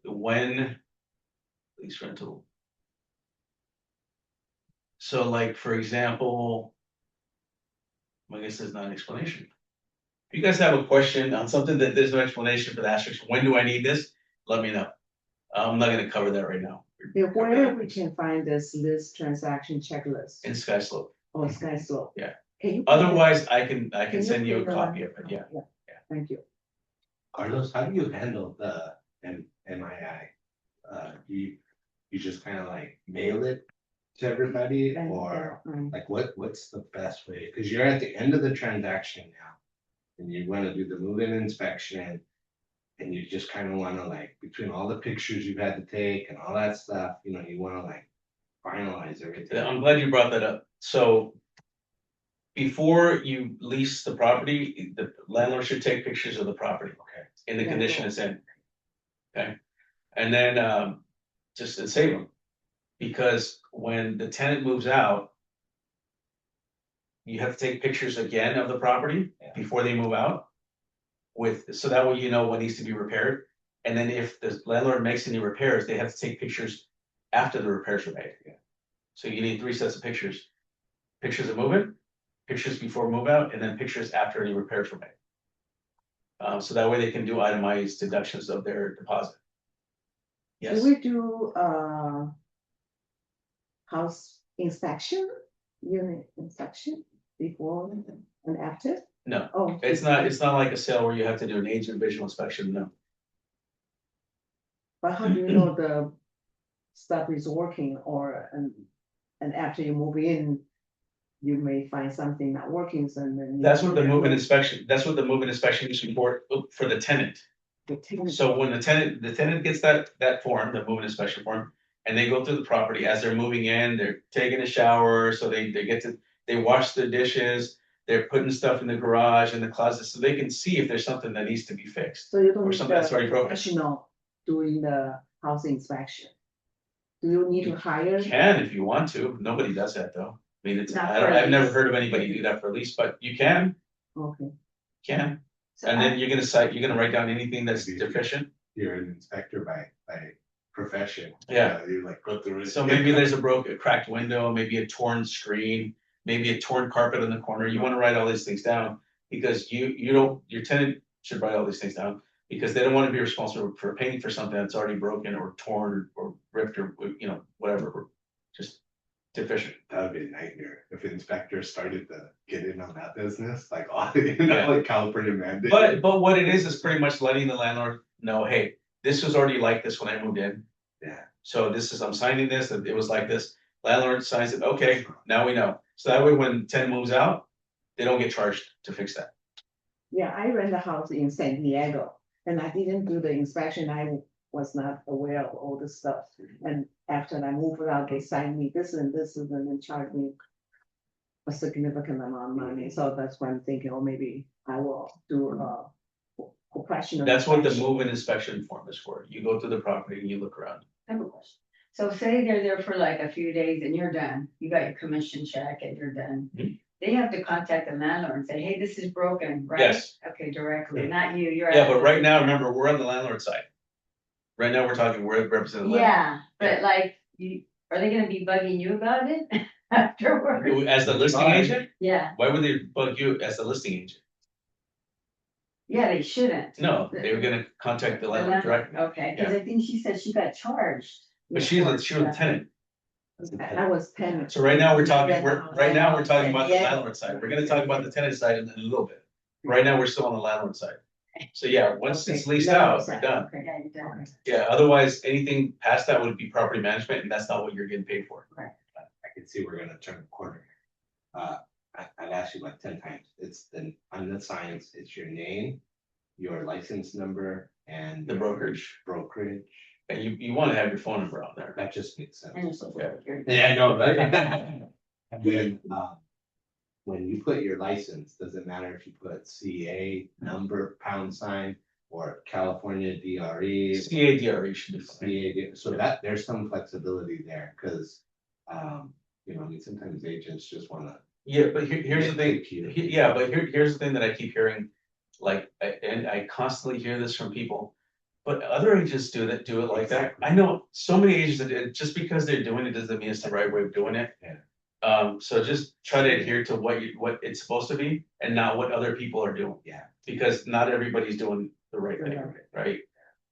when lease rental. So like, for example, I guess there's not an explanation. If you guys have a question on something that there's no explanation for the asterisk, when do I need this? Let me know. I'm not gonna cover that right now. Yeah, where we can find this list transaction checklist In SkySlope. or Sky Slope? Yeah. Can you? Otherwise, I can Can send you a print copy one? of it, yeah. Thank you. Carlos, how do you handle the MII? You just kind of like mail it to everybody, And, or like what's the best way? Cause you're at the end of the transaction now. And you wanna do the move-in inspection. And you just kind of wanna like, between all the pictures you've had to take and all that stuff, you know, you wanna like finalize everything. I'm glad you brought that up. So before you lease the property, the landlord should take pictures of the property Okay. in the Yeah, condition cool. it's in. Okay, and then just to save them, because when the tenant moves out, you have to take pictures again of the property Yeah. before they move out. So that way you know what needs to be repaired. And then if the landlord makes any repairs, they have to take pictures after the repairs were made. Yeah. So you need 3 sets of pictures. Pictures of move-in, pictures before move out, and then pictures after any repairs were made. So that way they can do itemized deductions of their deposit. Do Yes, we do, house inspection, unit inspection before and after? no, Oh. it's not like a sale where you have to do an agent visual inspection, no. But how do you know the stuff is working or, and after you move in, you may find something not working, so then. That's what the move-in inspection is for the tenant. The tenant- So when the tenant gets that form, the moving inspection form, and they go through the property as they're moving in, they're taking a shower, so they wash the dishes, they're putting stuff in the garage, in the closet, so they can see if there's something that needs to be fixed. So you don't or need something that's already the broken. professional doing the house inspection. Do you need to hire? You can if you want to, nobody does that though. I mean, Not for a I've never lease. heard of anybody do that for a lease, but you can, Okay, So and I- then you're gonna write down anything that's deficient. You're an inspector by profession. Yeah. You like go through it. So maybe there's a cracked window, maybe a torn screen, maybe a torn carpet in the corner. You wanna write all these things down. Because you don't, your tenant should write all these things down, because they don't wanna be responsible for paying for something that's already broken or torn or ripped or, whatever, or just deficient. That would be a nightmare if inspectors started to get in on that business, like all, Yeah. like California mandate. But what it is pretty much letting the landlord know, hey, this was already like this when I moved in. Yeah. So I'm signing this, it was like this. Landlord signs it, okay, now we know. So that way when tenant moves out, they don't get charged to fix that. yeah, I rent a house in San Diego, and I didn't do the inspection, I was not aware of all the stuff. And after I moved out, they signed me this and this, and then charged me a significant amount of money, so that's why I'm thinking, oh, maybe I will do a professional. That's what the inspection. move-in inspection form is for. You go through the property and you look around. I have a question. So say they're there for like a few days and you're done, you got your commission check and you're done. Mhm. They have to contact the landlord and say, hey, this is broken, right? Yes. Okay, directly, not you, you're. Yeah, but right now, remember, we're on the landlord side. Right now, we're representing the landlord. Yeah, but like, are they gonna be bugging you about it afterwards? As the listing Fine. agent, Yeah, why would they bug you as the listing agent? yeah, they shouldn't. No, they were gonna contact the The landlord directly, Okay, cause I think she said she got charged. but she was a tenant. I was tenant. So right now, we're talking Rent about the Yeah. landlord side. We're gonna talk about the tenant side in a little bit. Right now, we're still on the landlord side. So yeah, once it's Okay, leased landlord out, you're side, done. okay. Yeah, you're done. Yeah, otherwise, anything past that would be property management, and that's not what you're getting paid for. I can see we're gonna turn a corner. I've asked you like 10 times, it's on the signs, it's your name, your license number, and. The your brokerage. Brokerage, And you wanna have your phone number on there. that just makes sense. And your social security. Yeah, I know, right? And then, when you put your license, does it matter if you put CA number, pound sign, or California DRE? CADRE should be fine. CA, so that, there's some flexibility there, cause, I mean, sometimes agents just wanna. Yeah, but here's the thing, Nitpick you. yeah, but here's the thing that I keep hearing, like, and I constantly hear this from people. But other agents do it like that. I know so many agents that just because they're doing it doesn't mean it's the right way of doing it. Yeah. So just try to adhere to what it's supposed to be and not what other people are doing. Yeah. Because not everybody's doing the right thing, right?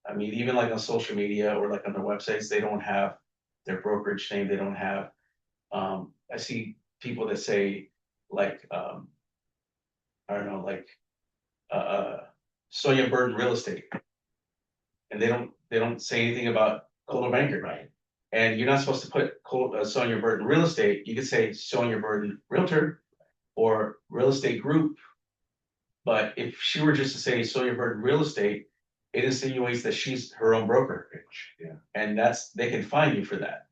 I mean, even like on social media or like on their websites, they don't have their brokerage name, they don't have, I see people that say like, I don't know, like, Sonia Burton Real Estate. And they don't say anything about Coldwell Banker. Right. And you're not supposed to put Sonia Burton Real Estate, you could say Sonia Burton Realtor or Real Estate Group. But if she were just to say Sonia Burton Real Estate, it insinuates that she's her own broker. Yeah. And they can fine you for that.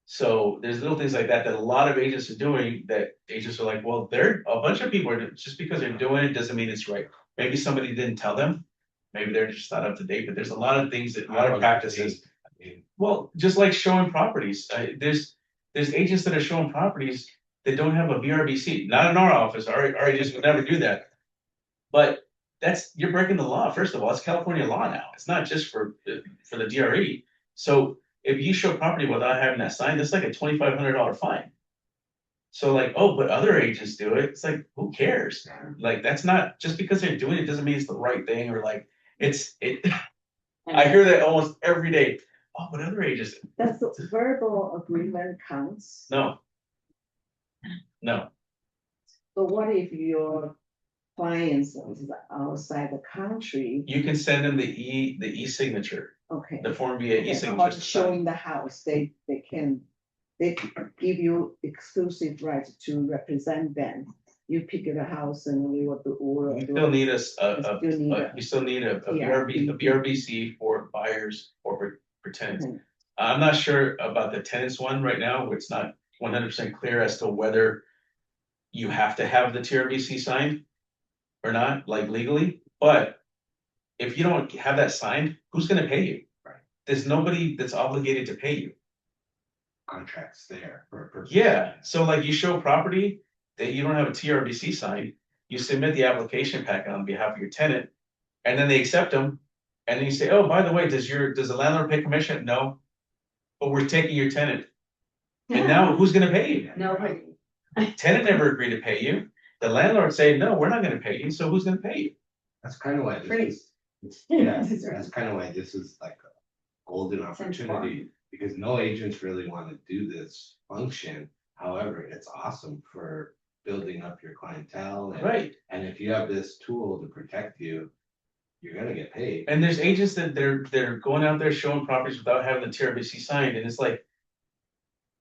So there's little things like that a lot of agents are doing that agents are like, well, they're a bunch of people are just because they're doing it doesn't mean it's right. Maybe somebody didn't tell them. Maybe they're just not up to date, but there's a lot of things a lot of practices. Well, just like showing properties, there's agents that are showing properties that don't have a VRBC. Not in our office. Our agents would never do that. But you're breaking the law. First of all, it's California law now. It's not just for the DRE. So if you show property without having that sign, that's like a $2,500 fine. So like, oh, but other agents do it. It's like, who cares? Like, that's not just because they're doing it doesn't mean it's the right thing or like I hear that almost every day. Oh, but other agents. Does the verbal agreement counts? No. But what if your clients is outside the country? You can send them the e-signature, Okay. the form via Okay, e-signature. or showing the house, they give you exclusive right to represent them. You pick the house and we will do. You still need You still need a BRBC for buyers or for tenants. Mhm. I'm not sure about the tenants one right now. It's not 100% clear as to whether you have to have the TRBC signed or not, like legally. But if you don't have that signed, who's going to pay you? Right. There's nobody that's obligated to pay you. Contracts there for a purpose. Yeah. So like you show property that you don't have a TRBC signed, you submit the application packet on behalf of your tenant, and then they accept them. And then you say, oh, by the way, does the landlord pay commission? No. But we're taking your tenant. And now who's going to pay you? Nobody. Tenant never agreed to pay you. The landlord say, no, we're not going to pay you. So who's going to pay you? That's kind of why Free. that's kind of why this is like a golden opportunity, because no agents really want to do this function. However, it's awesome for building up your clientele. Right. And if you have this tool to protect you, you're gonna get paid. And there's agents that they're going out there showing properties without having the TRBC signed. And it's like,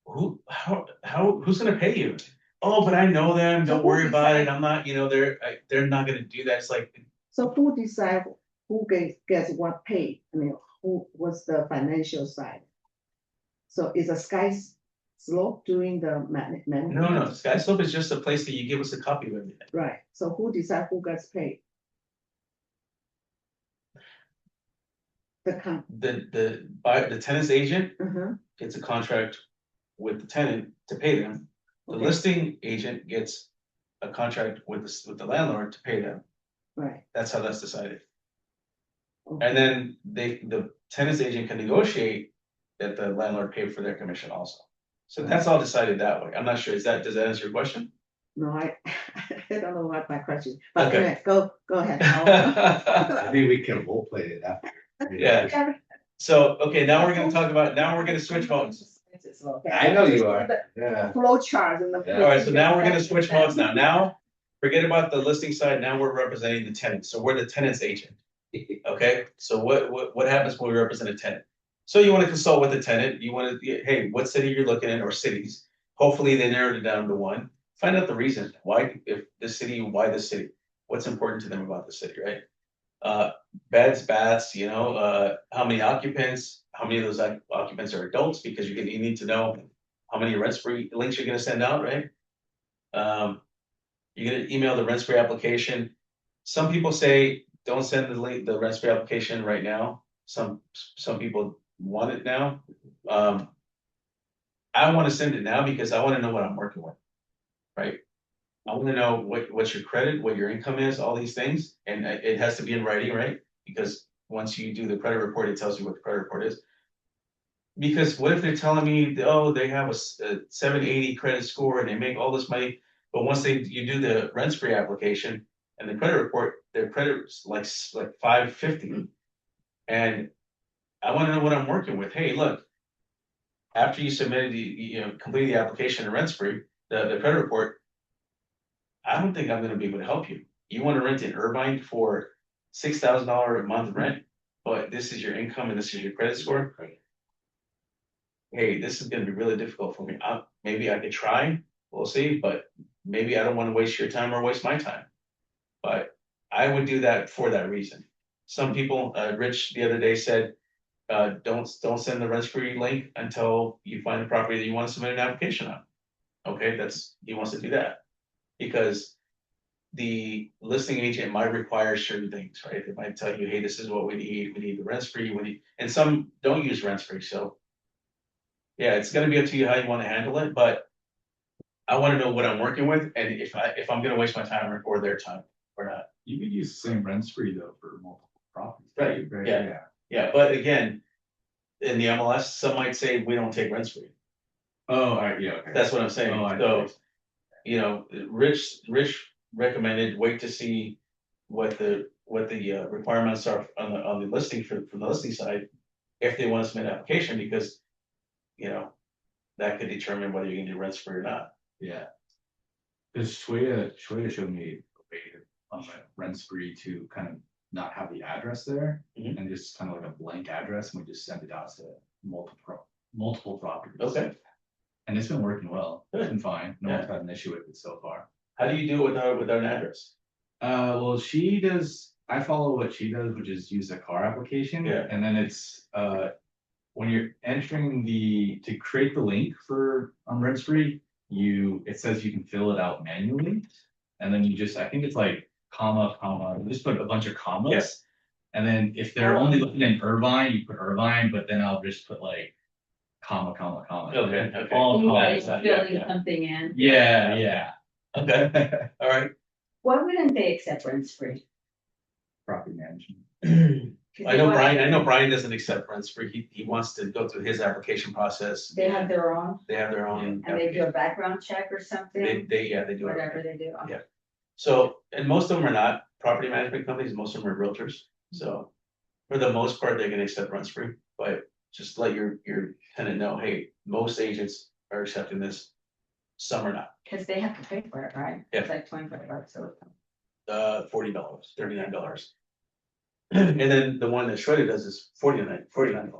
who's going to pay you? Oh, but I know them. Don't worry about it. I'm not, they're not going to do that. It's like, So who decide who gets what paid? I mean, who was the financial side? So is a Sky Slope doing the management? no. Sky Slope is just a place that you give us a copy of everything. Right, so who decide who gets paid? The tenant's agent Mhm. gets a contract with the tenant to pay them. The Okay. listing agent gets a contract with the landlord to pay them. Right. That's how that's decided. Okay. And then the tenant's agent can negotiate that the landlord pay for their commission also. So that's all decided that way. I'm not sure, does that answer your question? No, I I don't know what my question, but Okay. anyway, go ahead. I think we can role play it after. Yeah. So, okay, now we're gonna switch modes. I know you are. Yeah. Flow chart and the. Yeah. All right, so now we're gonna switch modes now. Now, forget about the listing side. Now we're representing the tenant. So we're the tenant's agent. Okay, so what happens when we represent a tenant? So you want to consult with the tenant. You want to, hey, what city you're looking at or cities? Hopefully they narrowed it down to one. Find out the reason why, if this city, why this city? What's important to them about the city, right? Beds, baths, how many occupants? How many of those occupants are adults? Because you need to know how many rent-free links you're going to send out, right? You're going to email the rent-free application. Some people say don't send the rent-free application right now. Some people want it now. I want to send it now because I want to know what I'm working with, right? I want to know what's your credit, what your income is, all these things, and it has to be in writing, right? Because once you do the credit report, it tells you what the credit report is. Because what if they're telling me, oh, they have a 780 credit score and they make all this money, but once you do the rent-free application and the credit report, their credit is like 550, and I want to know what I'm working with. Hey, look, after you submitted complete the application and rent-free, the credit report, I don't think I'm going to be able to help you. You want to rent in Irvine for $6,000 a month rent, but this is your income and this is your credit score. hey, this is gonna be really difficult for me. Maybe I could try, we'll see, but maybe I don't wanna waste your time or waste my time. But I would do that for that reason. Some people, Rich the other day said, don't send the rent-free link until you find the property that you want to submit an application on. Okay, he wants to do that. Because the listing agent might require certain things, right? They might tell you, hey, this is what we need the rent-free, and some don't use rent-free, so. Yeah, it's gonna be up to you how you wanna handle it, but I wanna know what I'm working with, and if I'm gonna waste my time or their time or not. You could use the same rent spree though for multiple properties. Right, Right, yeah. Yeah, but again, in the MLS, some might say we don't take rent-free. Oh, yeah, okay. That's what I'm saying, Oh, I so, see. you know, Rich recommended wait to see what the requirements are on the listing from the listing side, if they want to submit an application, because, you know, that could determine whether you can do rent free or not. Yeah. Cause Shweta showed me a way on the rent spree to kind of not have the address there Mhm. and just kind of like a blank address and we just send it out to multiple properties. Okay, And it's been working well. It's Good. been fine. No one's had an issue with it so far. how do you do it without an address? Well, I follow what she does, which is use a car application. Yeah. And then it's, when you're entering to create the link for, Rent Spree, it says you can fill it out manually. And then I think it's like comma, just put a bunch of commas. Yes. And then if they're only looking in Irvine, you put Irvine, but then I'll just put like comma. Okay. All Anybody's commas. filling something in. Yeah. Okay, all right. Why wouldn't they accept rent free? Property management. I know Brian doesn't accept rent free. He wants to go through his application process. They have their own, They have their own. and they do a background check or something, They do. whatever everything. they do. Yeah. So, and most of them are not property management companies, most of them are realtors, so. For the most part, they're gonna accept rent free, but just let your tenant know, hey, most agents are accepting this. Some are not, Cause they have to pay for it, right? Yeah. It's like $25 or something. $40, $39. And then the one that Shredder does is $49.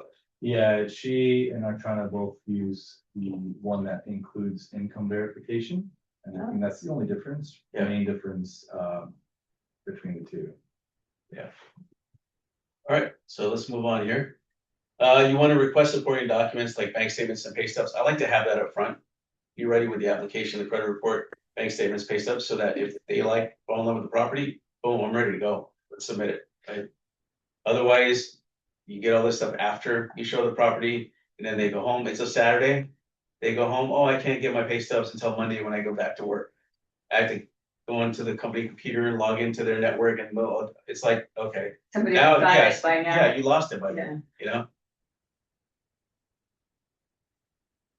Yeah, she and I trying to both use the one that includes income verification. And I think that's the only difference, Yeah. the main difference, between the two. Yeah. All right, so let's move on here. You wanna request supporting documents like bank statements and pay stubs. I like to have that up front. Be ready with the application, the credit report, bank statements, pay stubs, so that if they fall in love with the property, boom, I'm ready to go. Let's submit it, right? Otherwise, you get all this stuff after you show the property, and then they go home. It's a Saturday. They go home, oh, I can't get my pay stubs until Monday when I go back to work. I have to go into the company computer and log into their network, and it's like, okay. Somebody Now, else got yes, it by now. yeah, you lost it by Yeah. then, you know?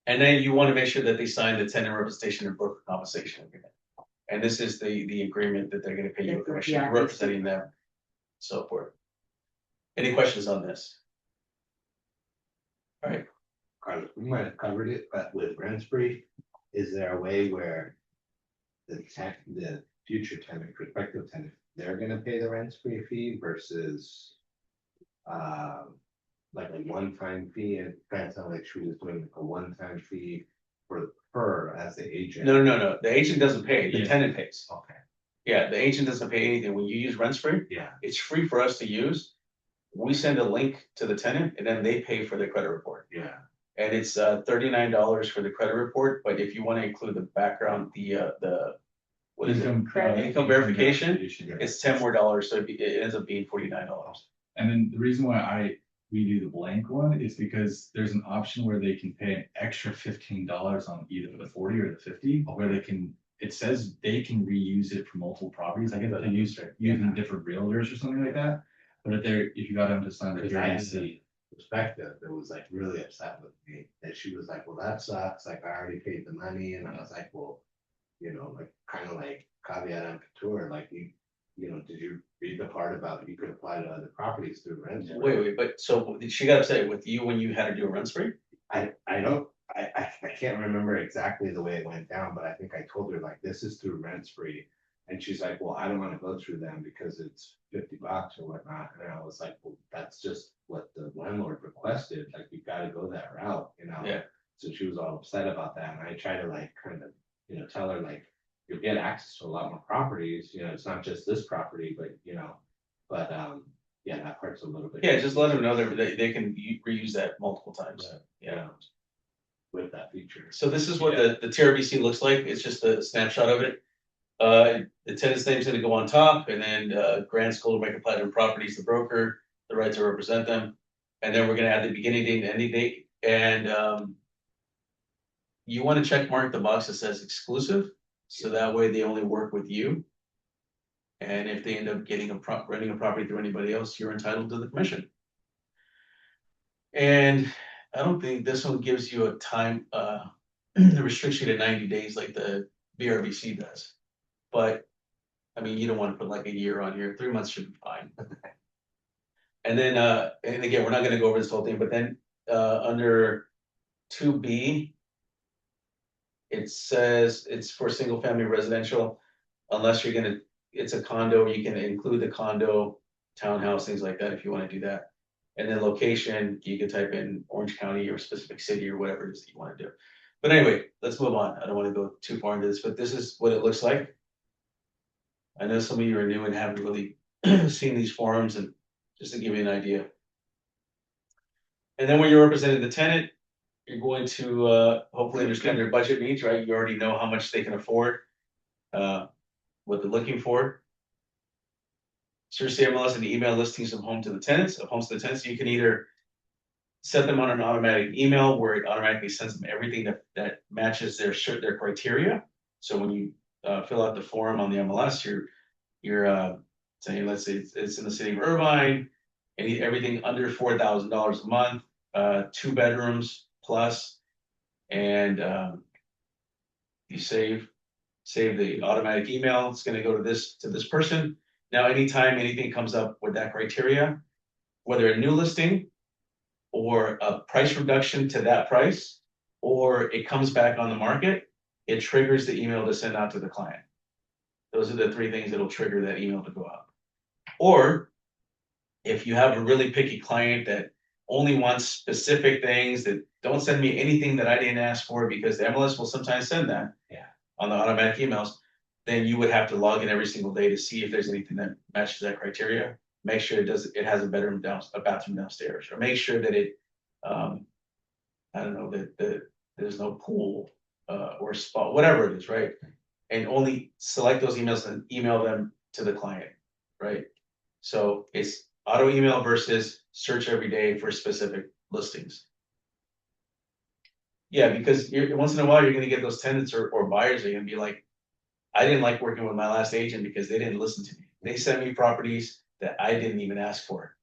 And then you want to make sure that they sign the tenant representation and broker compensation agreement. And this is the agreement that they're gonna pay you a commission, Yeah. representing them, so forth. Any questions on this? All right, Carlos, we might have covered it, but with rent spree, is there a way where the future tenant, prospective tenant, they're gonna pay the rent spree fee versus like a one-time fee, and kind of sound like she was doing a one-time fee for her as the agent? no, the agent doesn't pay, the Yeah. tenant pays. Okay, Yeah, the agent doesn't pay anything. When you use rent free, yeah, it's free for us to use. We send a link to the tenant and then they pay for the credit report. yeah, And it's $39 for the credit report, but if you want to include the background, what is it? Income verification? It's 10 more dollars, so it ends up being $49. And then the reason why we do the blank one is because there's an option where they can pay an extra $15 on either the 40 or the 50, where it says they can reuse it for multiple properties. I guess they using different realtors or something like that. But if you got them to sign the because I had guarantee. the perspective that was like really upset with me, that she was like, well, that sucks, like I already paid the money, and I was like, well, you know, like kind of like caveat emptor, like you know, did you read the part about you could apply to other properties through rent? Wait, but so she got upset with you when you had to do a rent spree? I can't remember exactly the way it went down, but I think I told her like, this is through rent spree. And she's like, well, I don't wanna go through them because it's $50 or whatnot, and I was like, well, that's just what the landlord requested, like, you gotta go that route, you know? Yeah. So she was all upset about that, and I try to like, kind of, you know, tell her like, you'll get access to a lot more properties, you know, it's not just this property, but, you know, but, yeah, that part's a little bit. Yeah, just let them know that they can reuse that multiple times. Yeah. With that feature. So this is what the TRBC looks like. It's just a snapshot of it. The tenant's name's gonna go on top, and then Grand School of Micro Platinum Properties, the broker, the right to represent them. And then we're gonna add the beginning date and ending date, and you wanna check mark the box that says exclusive, so that way they only work with you. And if they end up getting renting a property through anybody else, you're entitled to the commission. And I don't think this one gives you a time, the restriction to 90 days like the BRBC does. But, I mean, you don't wanna put like a year on here, 3 months should be fine. And then, and again, we're not gonna go over this whole thing, but then, under 2B. It says it's for single family residential, unless you're gonna, it's a condo, you can include the condo, townhouse, things like that, if you wanna do that. And then location, you can type in Orange County or specific city or whatever it is that you wanna do. But anyway, let's move on. I don't wanna go too far into this, but this is what it looks like. I know some of you are new and haven't really seen these forms, and just to give you an idea. And then when you're representing the tenant, you're going to hopefully understand their budget needs, right? You already know how much they can afford, what they're looking for. Search the MLS and email listings of homes to the tenants. You can either set them on an automatic email where it automatically sends them everything that matches their criteria. So when you fill out the form on the MLS, you're saying, let's say it's in the city of Irvine, and everything under $4,000 a month, 2 bedrooms plus, and you save the automatic email. It's going to go to this person. Now, anytime anything comes up with that criteria, whether a new listing or a price reduction to that price, or it comes back on the market, it triggers the email to send out to the client. Those are the 3 things that'll trigger that email to go out. Or if you have a really picky client that only wants specific things, that don't send me anything that I didn't ask for, because the MLS will sometimes send that. Yeah. On the automatic emails, then you would have to log in every single day to see if there's anything that matches that criteria. Make sure it has a bathroom downstairs, or make sure that it, I don't know, that there's no pool or spa, whatever it is, right? And only select those emails and email them to the client, right? So it's auto email versus search every day for specific listings. Yeah, because once in a while, you're gonna get those tenants or buyers that are gonna be like, I didn't like working with my last agent because they didn't listen to me. They sent me properties that I didn't even ask for,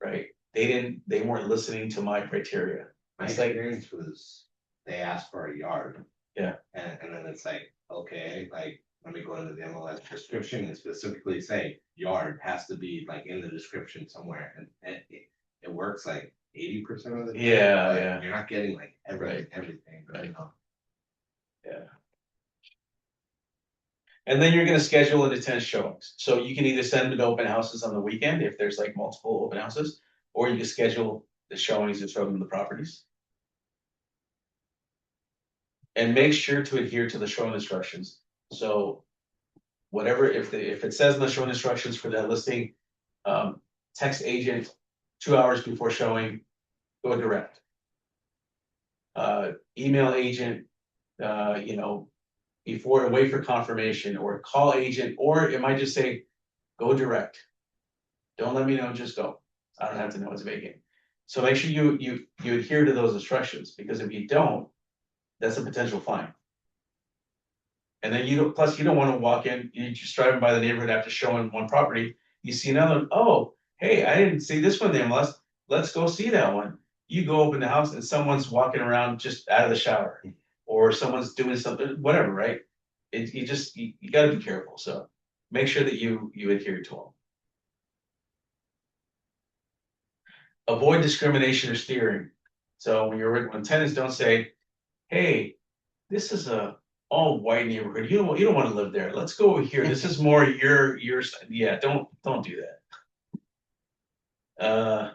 right? They weren't listening to my criteria. My It's like, experience was, they asked for a yard. Yeah. And then it's like, okay, like, let me go into the MLS description and specifically say, yard has to be like in the description somewhere, and it works like 80% of the time. Yeah, but yeah. You're not getting like Right. everything, Right. you know? Yeah. And then you're gonna schedule it to 10 showings. So you can either send them to open houses on the weekend if there's like multiple open houses, or you can schedule the showings and show them the properties. And make sure to adhere to the showing instructions. So whatever, if it says in the showing instructions for that listing, text agent 2 hours before showing, go direct. Email agent, before and wait for confirmation, or call agent, or it might just say, go direct. Don't let me know, just go. I don't have to know it's vacant. So make sure you adhere to those instructions, because if you don't, that's a potential fine. And then you don't want to walk in, you're just driving by the neighborhood after showing one property, you see another one, oh, hey, I didn't see this one there, let's go see that one. You go open the house and someone's walking around just out of the shower, or someone's doing something, whatever, right? You gotta be careful, so make sure that you adhere to them. Avoid discrimination or steering. So when tenants don't say, hey, this is a all white neighborhood, you don't wanna live there, let's go over here, this is more your, yeah, don't do that.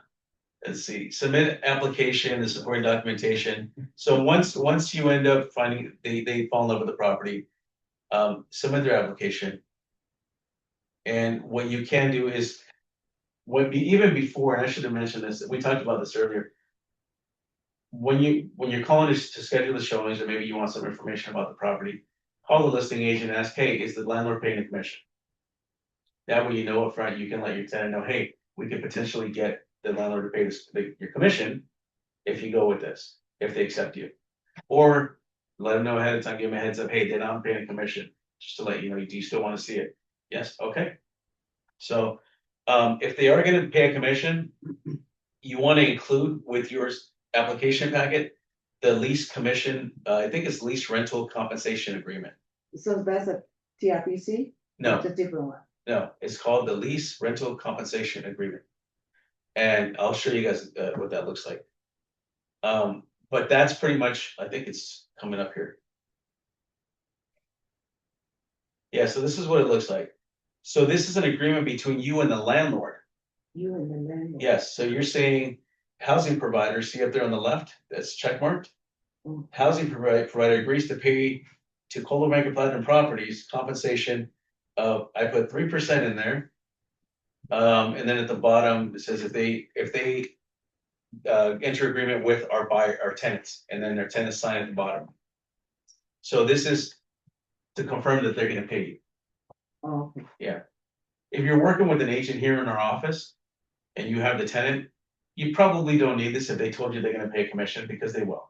Let's see, submit application, the supporting documentation, so once you end up finding, they fall in love with the property. Submit their application. And what you can do is, even before, and I should have mentioned this, we talked about this earlier. When you're calling to schedule the showings, or maybe you want some information about the property, call the listing agent and ask, hey, is the landlord paying a commission? That way you know upfront, you can let your tenant know, hey, we could potentially get the landlord to pay your commission if you go with this, if they accept you. Or let them know ahead of time, give them a heads up, hey, they're not paying a commission, just to let you know, do you still want to see it? Yes, okay. So, if they are gonna pay a commission, you wanna include with your application packet, the lease commission, I think it's lease rental compensation agreement. So that's a TRPC? No, It's a different one. no, it's called the lease rental compensation agreement. And I'll show you guys, what that looks like. But that's pretty much, I think it's coming up here. Yeah, so this is what it looks like. So this is an agreement between you and the landlord. You and the landlord. Yes, so you're saying housing provider, see up there on the left, that's checkmarked. Mm. Housing provider agrees to pay to Coldwell Banker Platinum Properties compensation of, I put 3% in there. And then at the bottom, it says if they enter agreement with our tenants, and then their tenants sign at the bottom. So this is to confirm that they're gonna pay you. Oh, okay. If you're working with an agent here in our office and you have the tenant, you probably don't need this if they told you they're gonna pay a commission, because they will.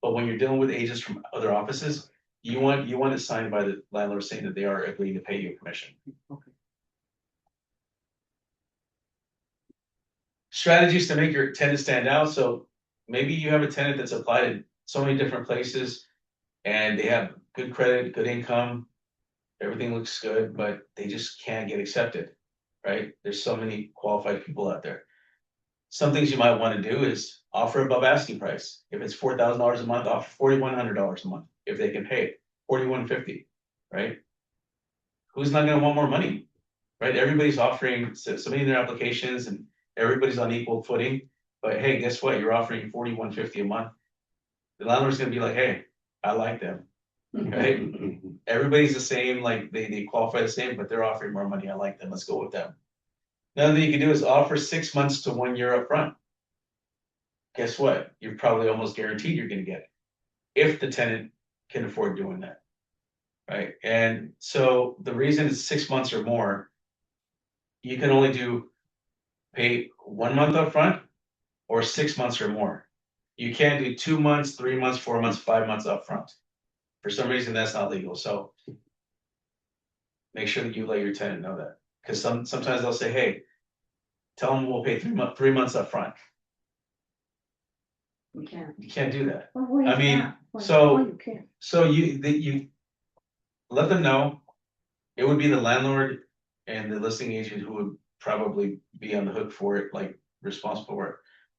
But when you're dealing with agents from other offices, you want it signed by the landlord saying that they are agreeing to pay you a commission. Okay. Strategies to make your tenant stand out. So maybe you have a tenant that's applied in so many different places and they have good credit, good income, everything looks good, but they just can't get accepted, right? There's so many qualified people out there. Some things you might want to do is offer above asking price. If it's $4,000 a month, offer $4,100 a month. If they can pay it, $4,150, right? Who's not going to want more money, right? Everybody's offering, submitting their applications, and everybody's on equal footing. But hey, guess what? You're offering $4,150 a month. The landlord's going to be like, hey, I like them, right? Everybody's the same, like they qualify the same, but they're offering more money. I like them. Let's go with them. Another thing you can do is offer 6 months to 1 year upfront. Guess what? You're probably almost guaranteed you're gonna get it, if the tenant can afford doing that. Right? And so the reason it's 6 months or more, you can only pay 1 month upfront or 6 months or more. You can't do 2 months, 3 months, 4 months, 5 months upfront. For some reason, that's not legal. So make sure that you let your tenant know that. Because sometimes they'll say, hey, tell them we'll pay 3 months up front. You can't. You can't do that. Well, why I is mean, that? Why- so- why you can't? So you let them know. It would be the landlord and the listing agent who would probably be on the hook for it, like responsible for it.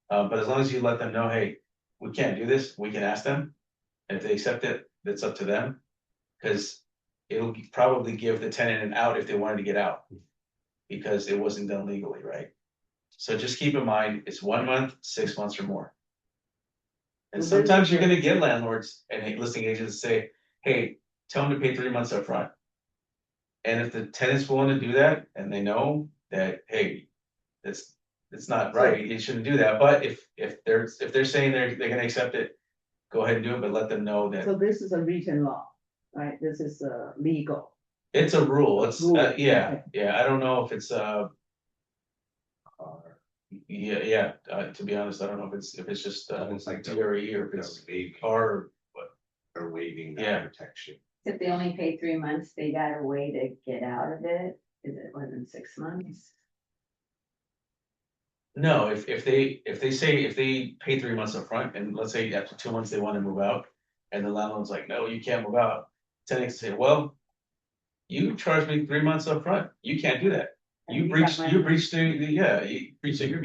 But as long as you let them know, hey, we can't do this, we can ask them. And if they accept it, that's up to them. Because it'll probably give the tenant an out if they wanted to get out. Because it wasn't done legally, right? So just keep in mind, it's 1 month, 6 months or more. And So sometimes you're basically- gonna get landlords and listing agents say, hey, tell them to pay 3 months up front. And if the tenant's willing to do that, and they know that, hey, it's not right, you shouldn't do that, but if they're saying they're gonna accept it, go ahead and do it, but let them know that So this is a written law, right? This is legal. it's a rule, it's, Rule, yeah, okay. I don't know if it's, yeah, to be honest, I don't know if it's just, It's like the- DRE or if it's They're waiving- car. They're waiving Yeah. that protection. If they only pay 3 months, they got a way to get out of it? Is it within 6 months? No, if they pay 3 months up front, and let's say after 2 months they want to move out, and the landlord's like, no, you can't move out. Tenant can say, well, you charged me 3 months up front. You can't do that. You breached the agreement,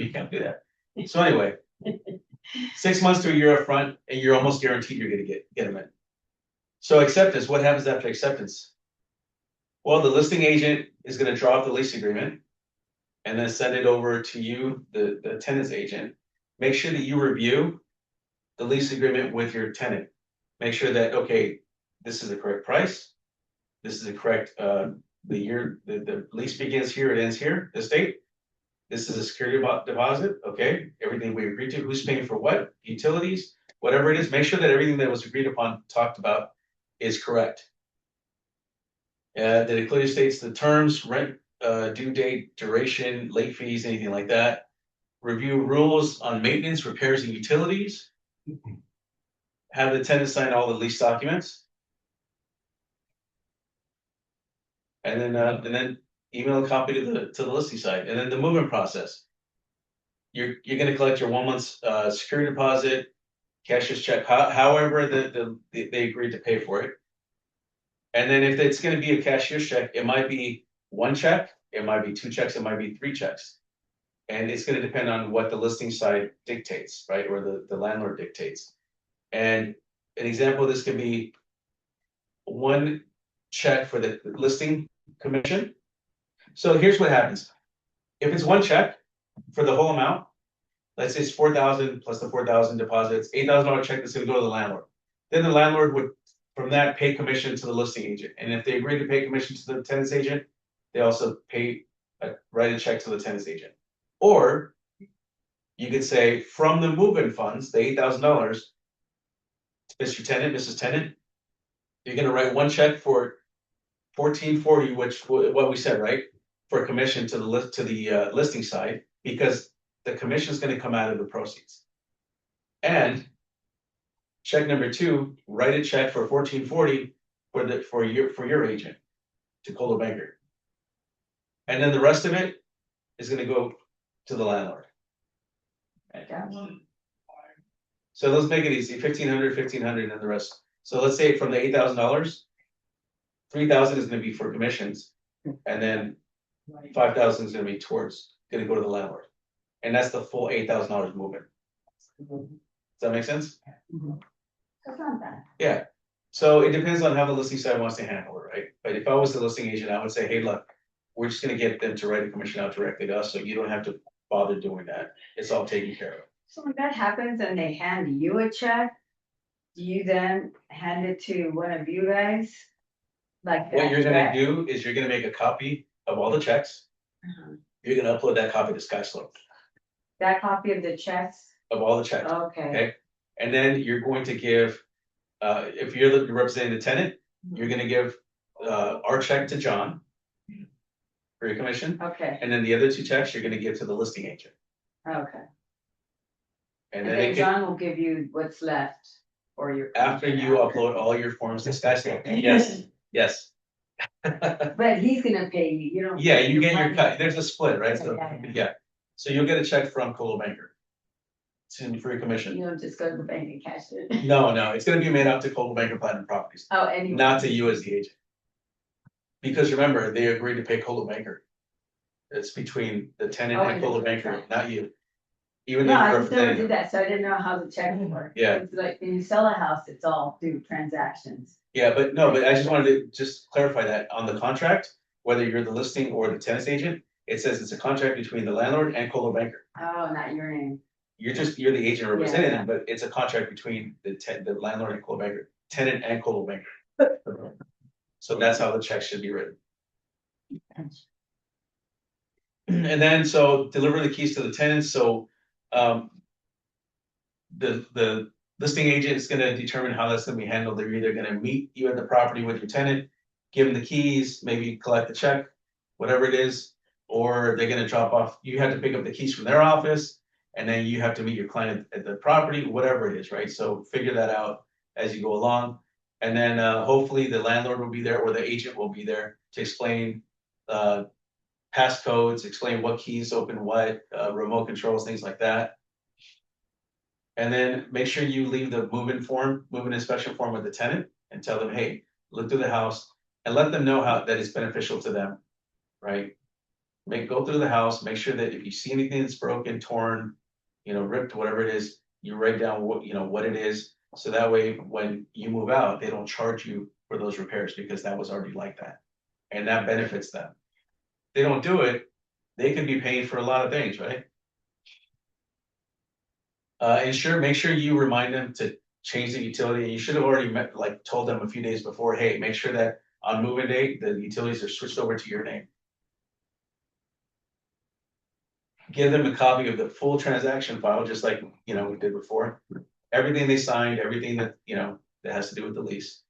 you can't do that. So anyway, 6 months to a year up front, and you're almost guaranteed you're gonna get them in. So acceptance, what happens after acceptance? Well, the listing agent is gonna draw up the lease agreement. And then send it over to you, the tenant's agent. Make sure that you review the lease agreement with your tenant. Make sure that, okay, this is the correct price. This is the correct, the year, the lease begins here, it ends here, this date. This is a security deposit, okay, everything we agreed to, who's paying for what, utilities, whatever it is, make sure that everything that was agreed upon, talked about is correct. That it clearly states the terms, rent, due date, duration, late fees, anything like that. Review rules on maintenance, repairs and utilities. Have the tenant sign all the lease documents. And then email a copy to the listing site, and then the movement process. You're gonna collect your 1 month's security deposit, cashier's check, however they agreed to pay for it. And then if it's gonna be a cashier's check, it might be 1 check, it might be 2 checks, it might be 3 checks. And it's gonna depend on what the listing site dictates, right, or the landlord dictates. And an example of this could be 1 check for the listing commission. So here's what happens. If it's 1 check for the whole amount, let's say it's 4,000 plus the 4,000 deposits, $8,000 check that's gonna go to the landlord. Then the landlord would, from that, pay commission to the listing agent. And if they agree to pay commission to the tenant's agent, they also write a check to the tenant's agent. Or you could say from the move-in funds, the $8,000, Mr. Tenant, Mrs. Tenant, you're gonna write 1 check for $1,440, which what we said, right? For commission to the listing side, because the commission is gonna come out of the proceeds. And check number 2, write a check for $1,440 for your agent to Coldwell Banker. And then the rest of it is gonna go to the landlord. So let's make it easy, 1,500, and then the rest. So let's say from the $8,000, 3,000 is gonna be for commissions, and then 5,000 is gonna go to the landlord. And that's the full $8,000 movement. Does that make sense? That's not bad. Yeah. So it depends on how the listing side wants to handle it, right? But if I was the listing agent, I would say, hey, look, we're just gonna get them to write a commission out directly to us, so you don't have to bother doing that. It's all taken care of. So when that happens and they hand you a check, do you then hand it to one of you guys? Like What you're gonna that? do is you're gonna make a copy of all the checks. Uh-huh. You're gonna upload that copy to SkySlope That copy of the checks? of all the checks. Okay. Okay. And then you're going to give, if you're representing the tenant, you're gonna give our check to John for your commission, Okay, and then the other 2 checks you're gonna give to the listing agent. okay. And And then then it can, John will give you what's left for your. after you upload all your forms to SkySlope. Yes, yes. But he's gonna pay you, you don't. Yeah, you get your money. cut, there's a split, right? So, Yeah, yeah. yeah. So you'll get a check from Coldwell Banker for your commission. You don't just go to the bank and cash it. No, it's gonna be made out to Coldwell Banker Platinum Properties, Oh, anyway. not to you as the agent. Because remember, they agreed to pay Coldwell Banker. It's between the tenant Oh, and and the Coldwell Banker, contract. not you. Even No, though I you're just never representing did them. that, so I didn't know how the check worked. Yeah. It's like when you sell a house, it's all through transactions. Yeah, but I just wanted to just clarify that on the contract, whether you're the listing or the tenant's agent, it says it's a contract between the landlord and Coldwell Banker. Oh, not your name. You're the agent representing Yeah. them, but it's a contract between the landlord and Coldwell Banker, tenant and Coldwell Banker. So that's how the check should be written. And then, so deliver the keys to the tenants, so, the listing agent is gonna determine how that's gonna be handled. They're either gonna meet you at the property with your tenant, give them the keys, maybe collect the check, whatever it is, or they're gonna drop off, you have to pick up the keys from their office, and then you have to meet your client at the property, whatever it is, right? So figure that out as you go along. And then, hopefully the landlord will be there, or the agent will be there to explain, passcodes, explain what keys open what, remote controls, things like that. And then make sure you leave the move-in inspection form with the tenant and tell them, hey, look through the house, and let them know how that is beneficial to them, right? Go through the house, make sure that if you see anything that's broken, torn, ripped, whatever it is, you write down what it is. So that way, when you move out, they don't charge you for those repairs because that was already like that. And that benefits them. If they don't do it, they could be paying for a lot of things, right? Make sure you remind them to change the utility. You should have already told them a few days before, hey, make sure that on move-in date, the utilities are switched over to your name. Give them a copy of the full transaction file, just like, we did before. Everything they signed, everything that, that has to do with the lease.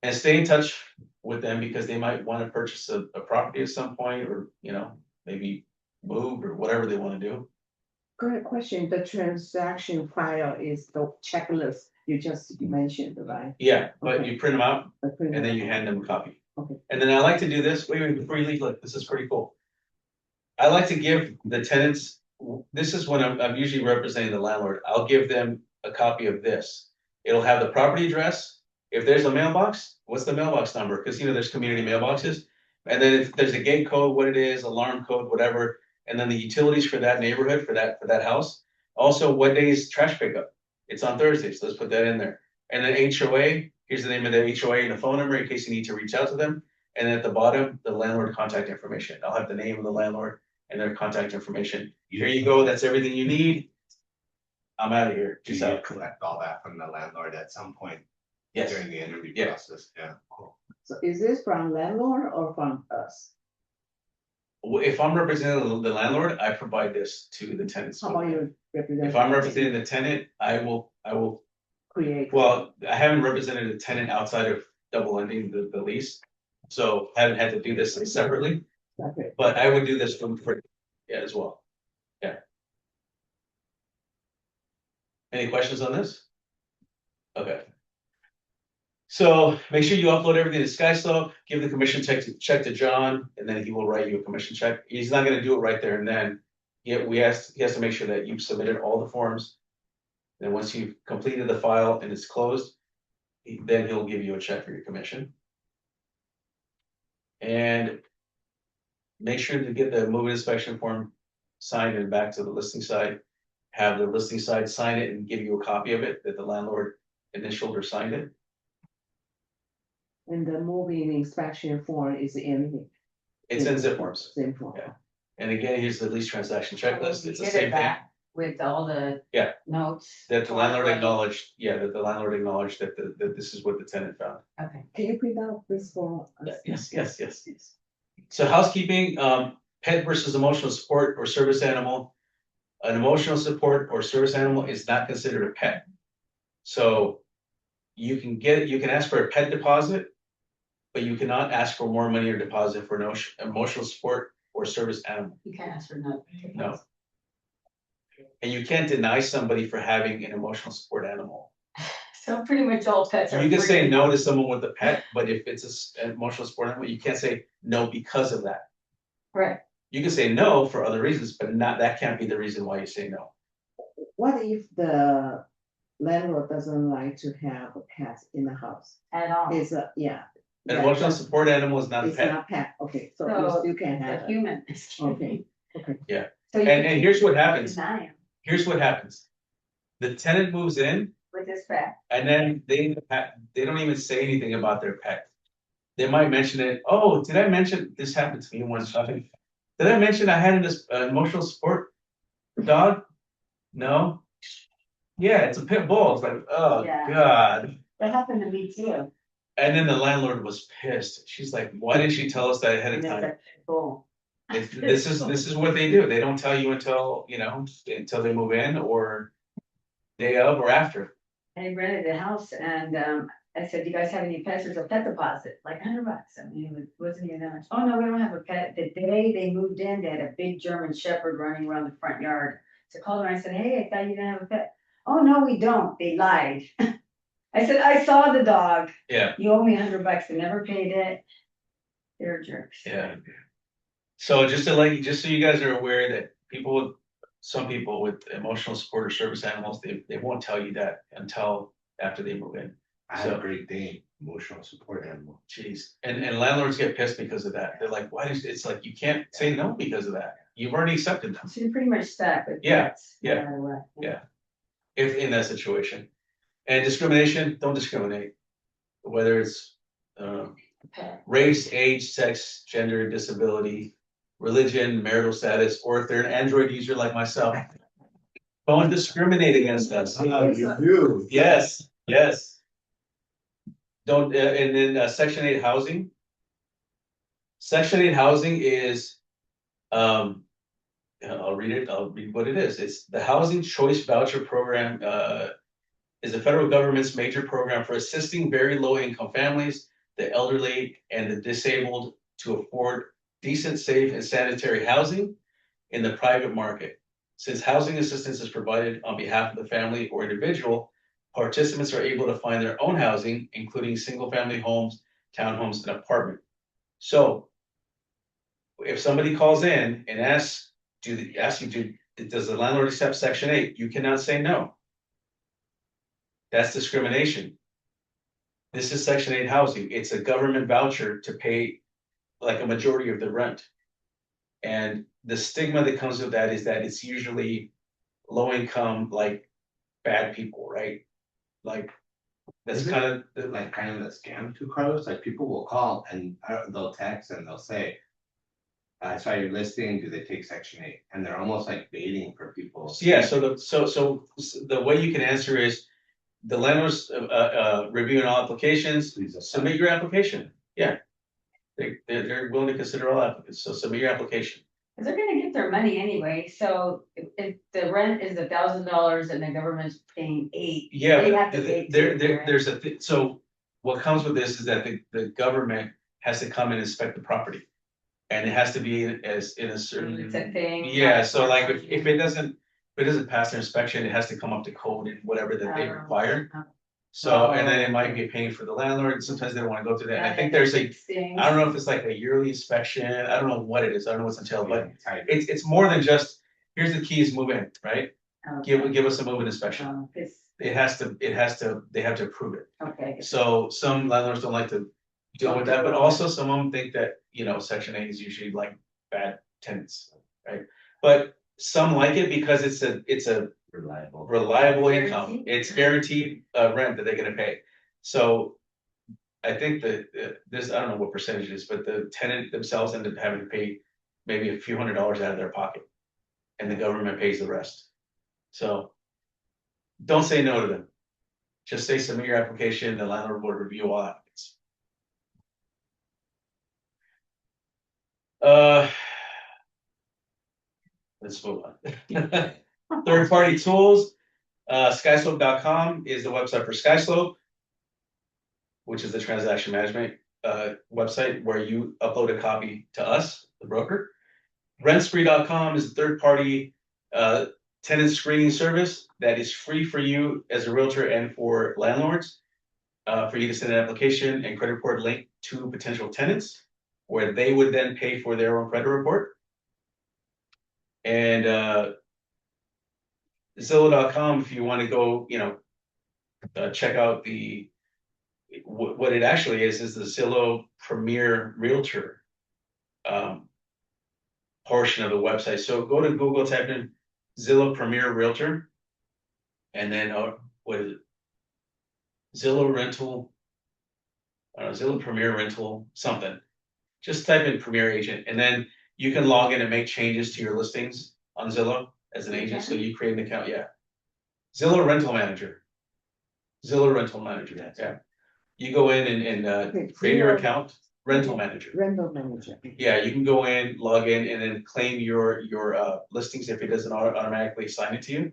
And stay in touch with them because they might want to purchase a property at some point or, maybe move or whatever they want to do. Good question. The transaction file is the checklist you just mentioned, right? Yeah, but Okay. you print them out The print and then you out. hand them a copy. Okay. And then I like to do this, wait, before you leave, look, this is pretty cool. I like to give the tenants, this is when I'm usually representing the landlord, I'll give them a copy of this. It'll have the property address. If there's a mailbox, what's the mailbox number? Because there's community mailboxes. And then if there's a gate code, what it is, alarm code, whatever, and then the utilities for that neighborhood, for that house. Also, what day is trash pickup? It's on Thursday, so let's put that in there. And then HOA, here's the name of the HOA and the phone number in case you need to reach out to them. And then at the bottom, the landlord contact information. I'll have the name of the landlord and their contact information. Here you go, that's everything you need. I'm out of here. Do Peace you out. collect all that from the landlord at some point Yes, during the interview Yeah. process? Yeah, cool. So is this from landlord or from us? if I'm representing the landlord, I provide this to the tenants. How about you represent? If I'm representing the tenant, I will, Create. well, I haven't represented a tenant outside of double ending the lease. So haven't had to do this separately, Okay. but I would do this for, yeah, as well. Yeah. Any questions on this? Okay. So make sure you upload everything to SkySlope, give the commission check to John, and then he will write you a commission check. He's not gonna do it right there and then. He has to make sure that you've submitted all the forms. And once you've completed the file and it's closed, then he'll give you a check for your commission. And make sure to get the move-in inspection form signed and back to the listing side. Have the listing side sign it and give you a copy of it that the landlord initialed or signed it. And the moving inspection form is in. It's in ZipForms. Same form. Yeah. And again, here's the lease transaction checklist. You It's the did same it thing. back with all the. Yeah. Notes. That the landlord Right. acknowledged, that the landlord acknowledged that that this is what the tenant found. Okay. Can you print out this for us? Yes. So housekeeping, pet versus emotional support or service animal. An emotional support or service animal is not considered a pet. So you can ask for a pet deposit, but you cannot ask for more money or deposit for an emotional support or service animal. You can't ask for no. No. And you can't deny somebody for having an emotional support animal. So pretty much all pets are. You can say free. no to someone with a pet, but if it's an emotional support animal, you can't say no because of that. Right. You can say no for other reasons, but that can't be the reason why you say no. What if the landlord doesn't like to have a pet in the house? At all. It's a, yeah. An emotional support animal is not a It's pet. not pet, okay, so So, you still can have The it. human. Okay. So you And can here's what happens. deny him Here's what happens. The tenant moves in with his pet. and then they don't even say anything about their pet. They might mention it. Oh, did I mention this happened to me one time? Did I mention I had this emotional support dog? No. Yeah, it's a pit bull. It's like, oh Yeah. God. That happened to me too. And then the landlord was pissed. She's like, why didn't she tell us that ahead of And it's time? a pit bull. This is what they do. They don't tell you until they move in or day of or after. I rented a house and I said, do you guys have any pets? There's a pet deposit, like $100. I mean, it wasn't even that much. Oh, no, we don't have a pet. The day they moved in, they had a big German Shepherd running around the front yard. So I called her and I said, hey, I thought you didn't have a pet. Oh, no, we don't. They lied. I said, I saw the dog. Yeah. You owe me $100. They never paid it. They're jerks. Yeah. So just so you guys are aware that some people with emotional support or service animals, they won't tell you that until after they move in. I had a Great Dane, emotional support animal. Jeez. And landlords get pissed because of that. They're like, it's like you can't say no because of that. You've already accepted them. So you're pretty much stuck with Yeah, pets. yeah, No matter what. yeah. if in that situation. And discrimination, don't discriminate. Whether it's Pet. race, age, sex, gender, disability, religion, marital status, or if they're an Android user like myself. Don't discriminate against us. Yes, yes. Don't, and then section 8 housing. Section 8 housing is, I'll read what it is. It's the Housing Choice Voucher Program, is the federal government's major program for assisting very low income families, the elderly, and the disabled to afford decent, safe, and sanitary housing in the private market. Since housing assistance is provided on behalf of the family or individual, participants are able to find their own housing, including single-family homes, townhomes, and apartment. So, if somebody calls in and asks you, does the landlord accept Section 8? You cannot say no. That's discrimination. This is Section 8 housing. It's a government voucher to pay like a majority of the rent. And the stigma that comes with that is that it's usually low income, like bad people, right? Like that's Isn't kind of Like kind of the scam too, Carlos, like people will call and they'll text and they'll say, I saw your listing, do they take Section 8? And they're almost like baiting for people. yeah. So the way you can answer is the landlord's reviewing all applications. Submit your application. Yeah, they're willing to consider all applicants. So submit your application. Cause they're gonna get their money anyway, so if the rent is $1,000 and the government's paying 8. Yeah, They but have to pay too, right? there's so what comes with this is that the government has to come and inspect the property. And it has to be as in a certain. It's a thing. Yeah, so like if it doesn't pass their inspection, it has to come up to code and whatever that they require. So, and then it might be a pain for the landlord, and sometimes they don't wanna go through that. And I think there's I don't know if it's like a yearly inspection, I don't know what it is, I don't know what's entailed, but it's more than just, here's the keys, move in, right? Give us a move-in inspection. They have to approve it. Okay. So some landlords don't like to deal with that, but also some of them think that, Section 8 is usually like bad tenants, right? But some like it because it's a reliable income. Guaranteed? It's guaranteed rent that they're gonna pay. So I think that this, I don't know what percentage it is, but the tenant themselves end up having to pay maybe a few $100s out of their pocket. And the government pays the rest. So don't say no to them. Just say submit your application, the landlord will review all applicants. Let's move on. Third-party tools, skyslope.com is the website for Skyslope, which is the transaction management website where you upload a copy to us, the broker. Rentspree.com is a third-party tenant screening service that is free for you as a realtor and for landlords. For you to send an application and credit report link to potential tenants, where they would then pay for their own credit report. And Zillow.com, if you want to go, check out what it actually is the Zillow Premier Realtor portion of the website. So go to Google, type in Zillow Premier Realtor, and then what is it? Zillow Rental, Zillow Premier Rental, something. Just type in Premier Agent, and then you can log in and make changes to your listings on Zillow as an agent. So you create an account, yeah. Zillow Rental Manager. Zillow Rental Manager, yeah. You go in and create your account, Rental Manager. Rental manager. Yeah, you can go in, log in, and then claim your listings if it doesn't automatically assign it to you.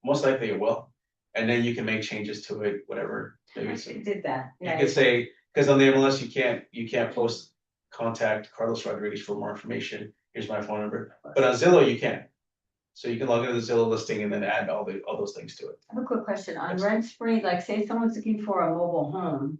Most likely it will. And then you can make changes to it, whatever. Maybe It did that. you could say, because on the MLS you can't post contact Carlos Rodriguez for more information. Here's my phone number. But on Zillow you can. So you can log into the Zillow listing and then add all those things to it. I have a quick question on Rent Spree, like say someone's looking for a mobile home.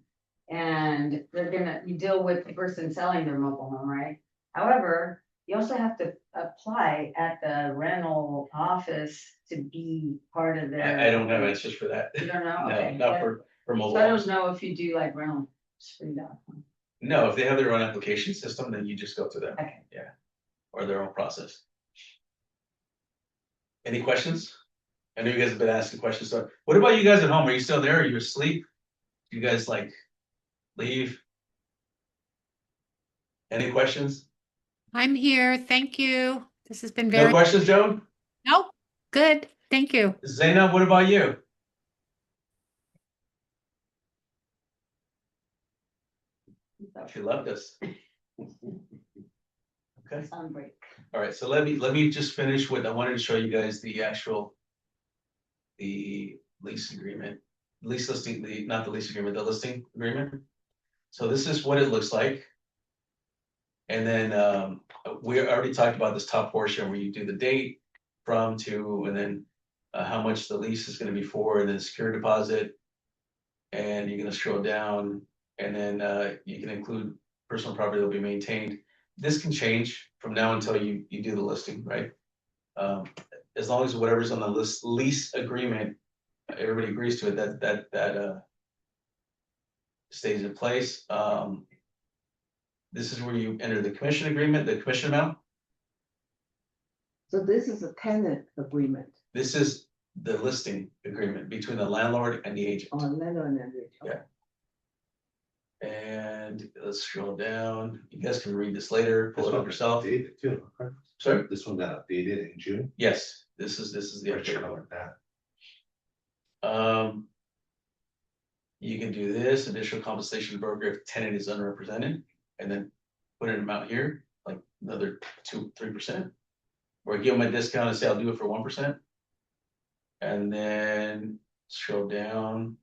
And you deal with the person selling their mobile home, right? However, you also have to apply at the rental office to be part of their. I don't have answers for that. You don't know? No, Okay. not for mobile. So I homes. don't know if you do like rental spree.com. No, if they have their own application system, then you just go to them. Okay. Yeah. Or their own process. Any questions? I know you guys have been asking questions, so what about you guys at home? Are you still there? Are you asleep? You guys like leave? Any questions? I'm here. Thank you. This has been No very, questions, Joan? nope, good. Thank you. Zainab, what about you? She loved us. Okay. On break. All right, so let me just finish with, I wanted to show you guys the actual. The lease agreement, lease listing, not the lease agreement, the listing agreement. So this is what it looks like. And then we already talked about this top portion where you do the date from to, and then how much the lease is gonna be for, and then security deposit. And you're gonna scroll down, and then you can include personal property that will be maintained. This can change from now until you do the listing, right? As long as whatever's on the lease agreement, everybody agrees to it, that stays in place. This is where you enter the commission agreement, the commission amount. So this is a tenant agreement This is the listing agreement between the landlord and the agent. on landlord and agent. Yeah. And let's scroll down. You guys can read this later, pull it up yourself. Updated too. Sorry? This one got updated in June. Yes, this is the Which update. color that? You can do this, additional compensation to broker if tenant is unrepresented, and then put an amount here, like another 2-3%. Or give them a discount and say, I'll do it for 1%. And then scroll down.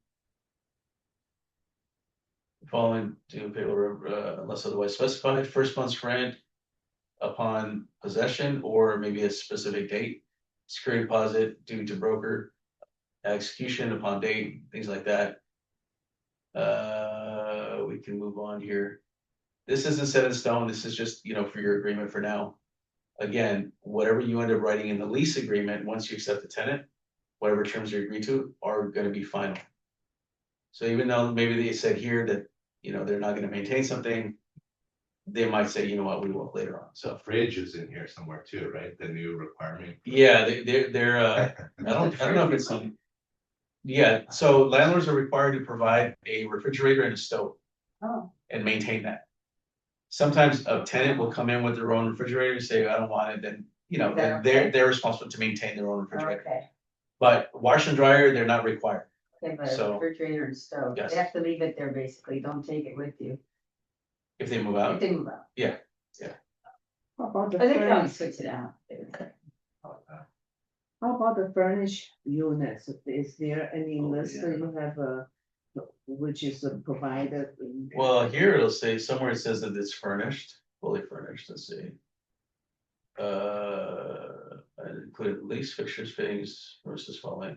Following to payroll unless otherwise specified, first month's rent upon possession, or maybe a specific date. Security deposit due to broker, execution upon date, things like that. We can move on here. This isn't set in stone. This is just, for your agreement for now. Again, whatever you end up writing in the lease agreement, once you accept the tenant, whatever terms you agree to are gonna be final. So even though maybe they said here that, they're not gonna maintain something, they might say, you know what, we will later on. So, Fridge is in here somewhere too, right? The new requirement. yeah, they're, I don't know if it's some. Yeah, so landlords are required to provide a refrigerator and a stove Oh, and maintain that. Sometimes a tenant will come in with their own refrigerator and say, I don't want it, then, that then okay? they're responsible to maintain their own refrigerator. okay, But wash and dryer, they're not required. okay, but So- refrigerator and stove, Yes. they have to leave it there basically, don't take it with you, If they move if out, they move out. How about the But they can always furnished, switch it out. how about the furnished units? Is there any Oh, list that yeah. you have, which is provided? well, here it'll say, somewhere it says that it's furnished, fully furnished, let's see. I included lease fixtures, fittings versus following.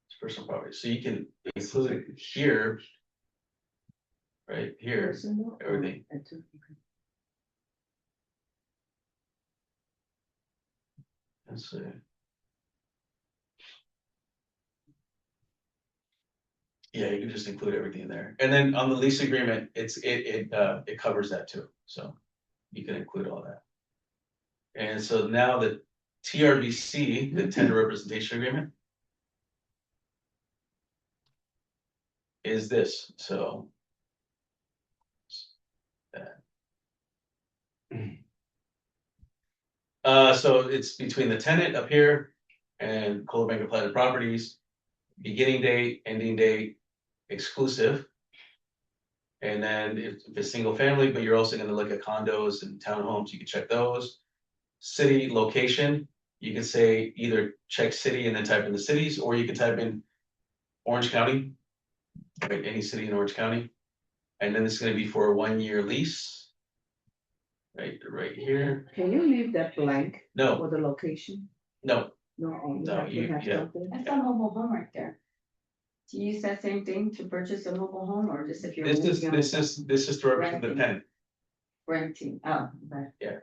It's personal property, so you can include it here. Right here, Personal or everything. Let's see. Yeah, you can just include everything in there, and then on the lease agreement, it covers that too, so you can include all that. And so now the TRBC, the tenant representation agreement. Is this, so. So it's between the tenant up here and Coldwell Banker Platted Properties, beginning date, ending date, exclusive. And then if it's single family, but you're also gonna look at condos and townhomes, you can check those. City location, you can say either check city and then type in the cities, or you can type in Orange County. Right, any city in Orange County. And then it's gonna be for a 1-year lease. Right here, Can you leave that blank no, for the location? no, No, oh, you No, have to you- have yeah. something. That's a mobile home right there. Do you use that same thing to purchase a mobile home, or just if you're this is, moving this is to represent the Renting. tenant. renting? Oh, okay.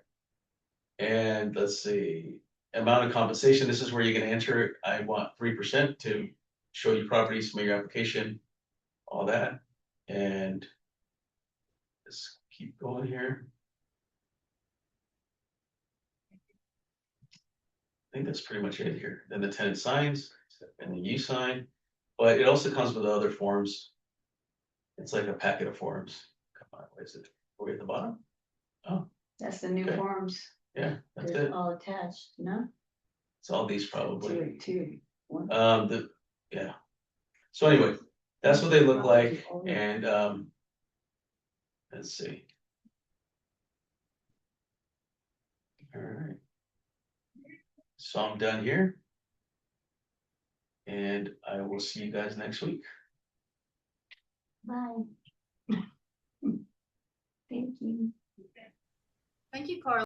And let's see, amount of compensation, this is where you're gonna enter, I want 3% to show you properties, submit your application, all that, and. Let's keep going here. I think that's pretty much it here, then the tenant signs, And then you sign, but it also comes with other forms. It's like a packet of forms. Come on, what is it? Are we at the bottom? Oh, That's the new Okay. forms. yeah, that's They're it. all attached, no? It's all these probably. Two. One. Yeah. So anyway, that's what they look like, and let's see. All right. So I'm done here. And I will see you guys next week. Bye. Thank you. Thank you, Carl.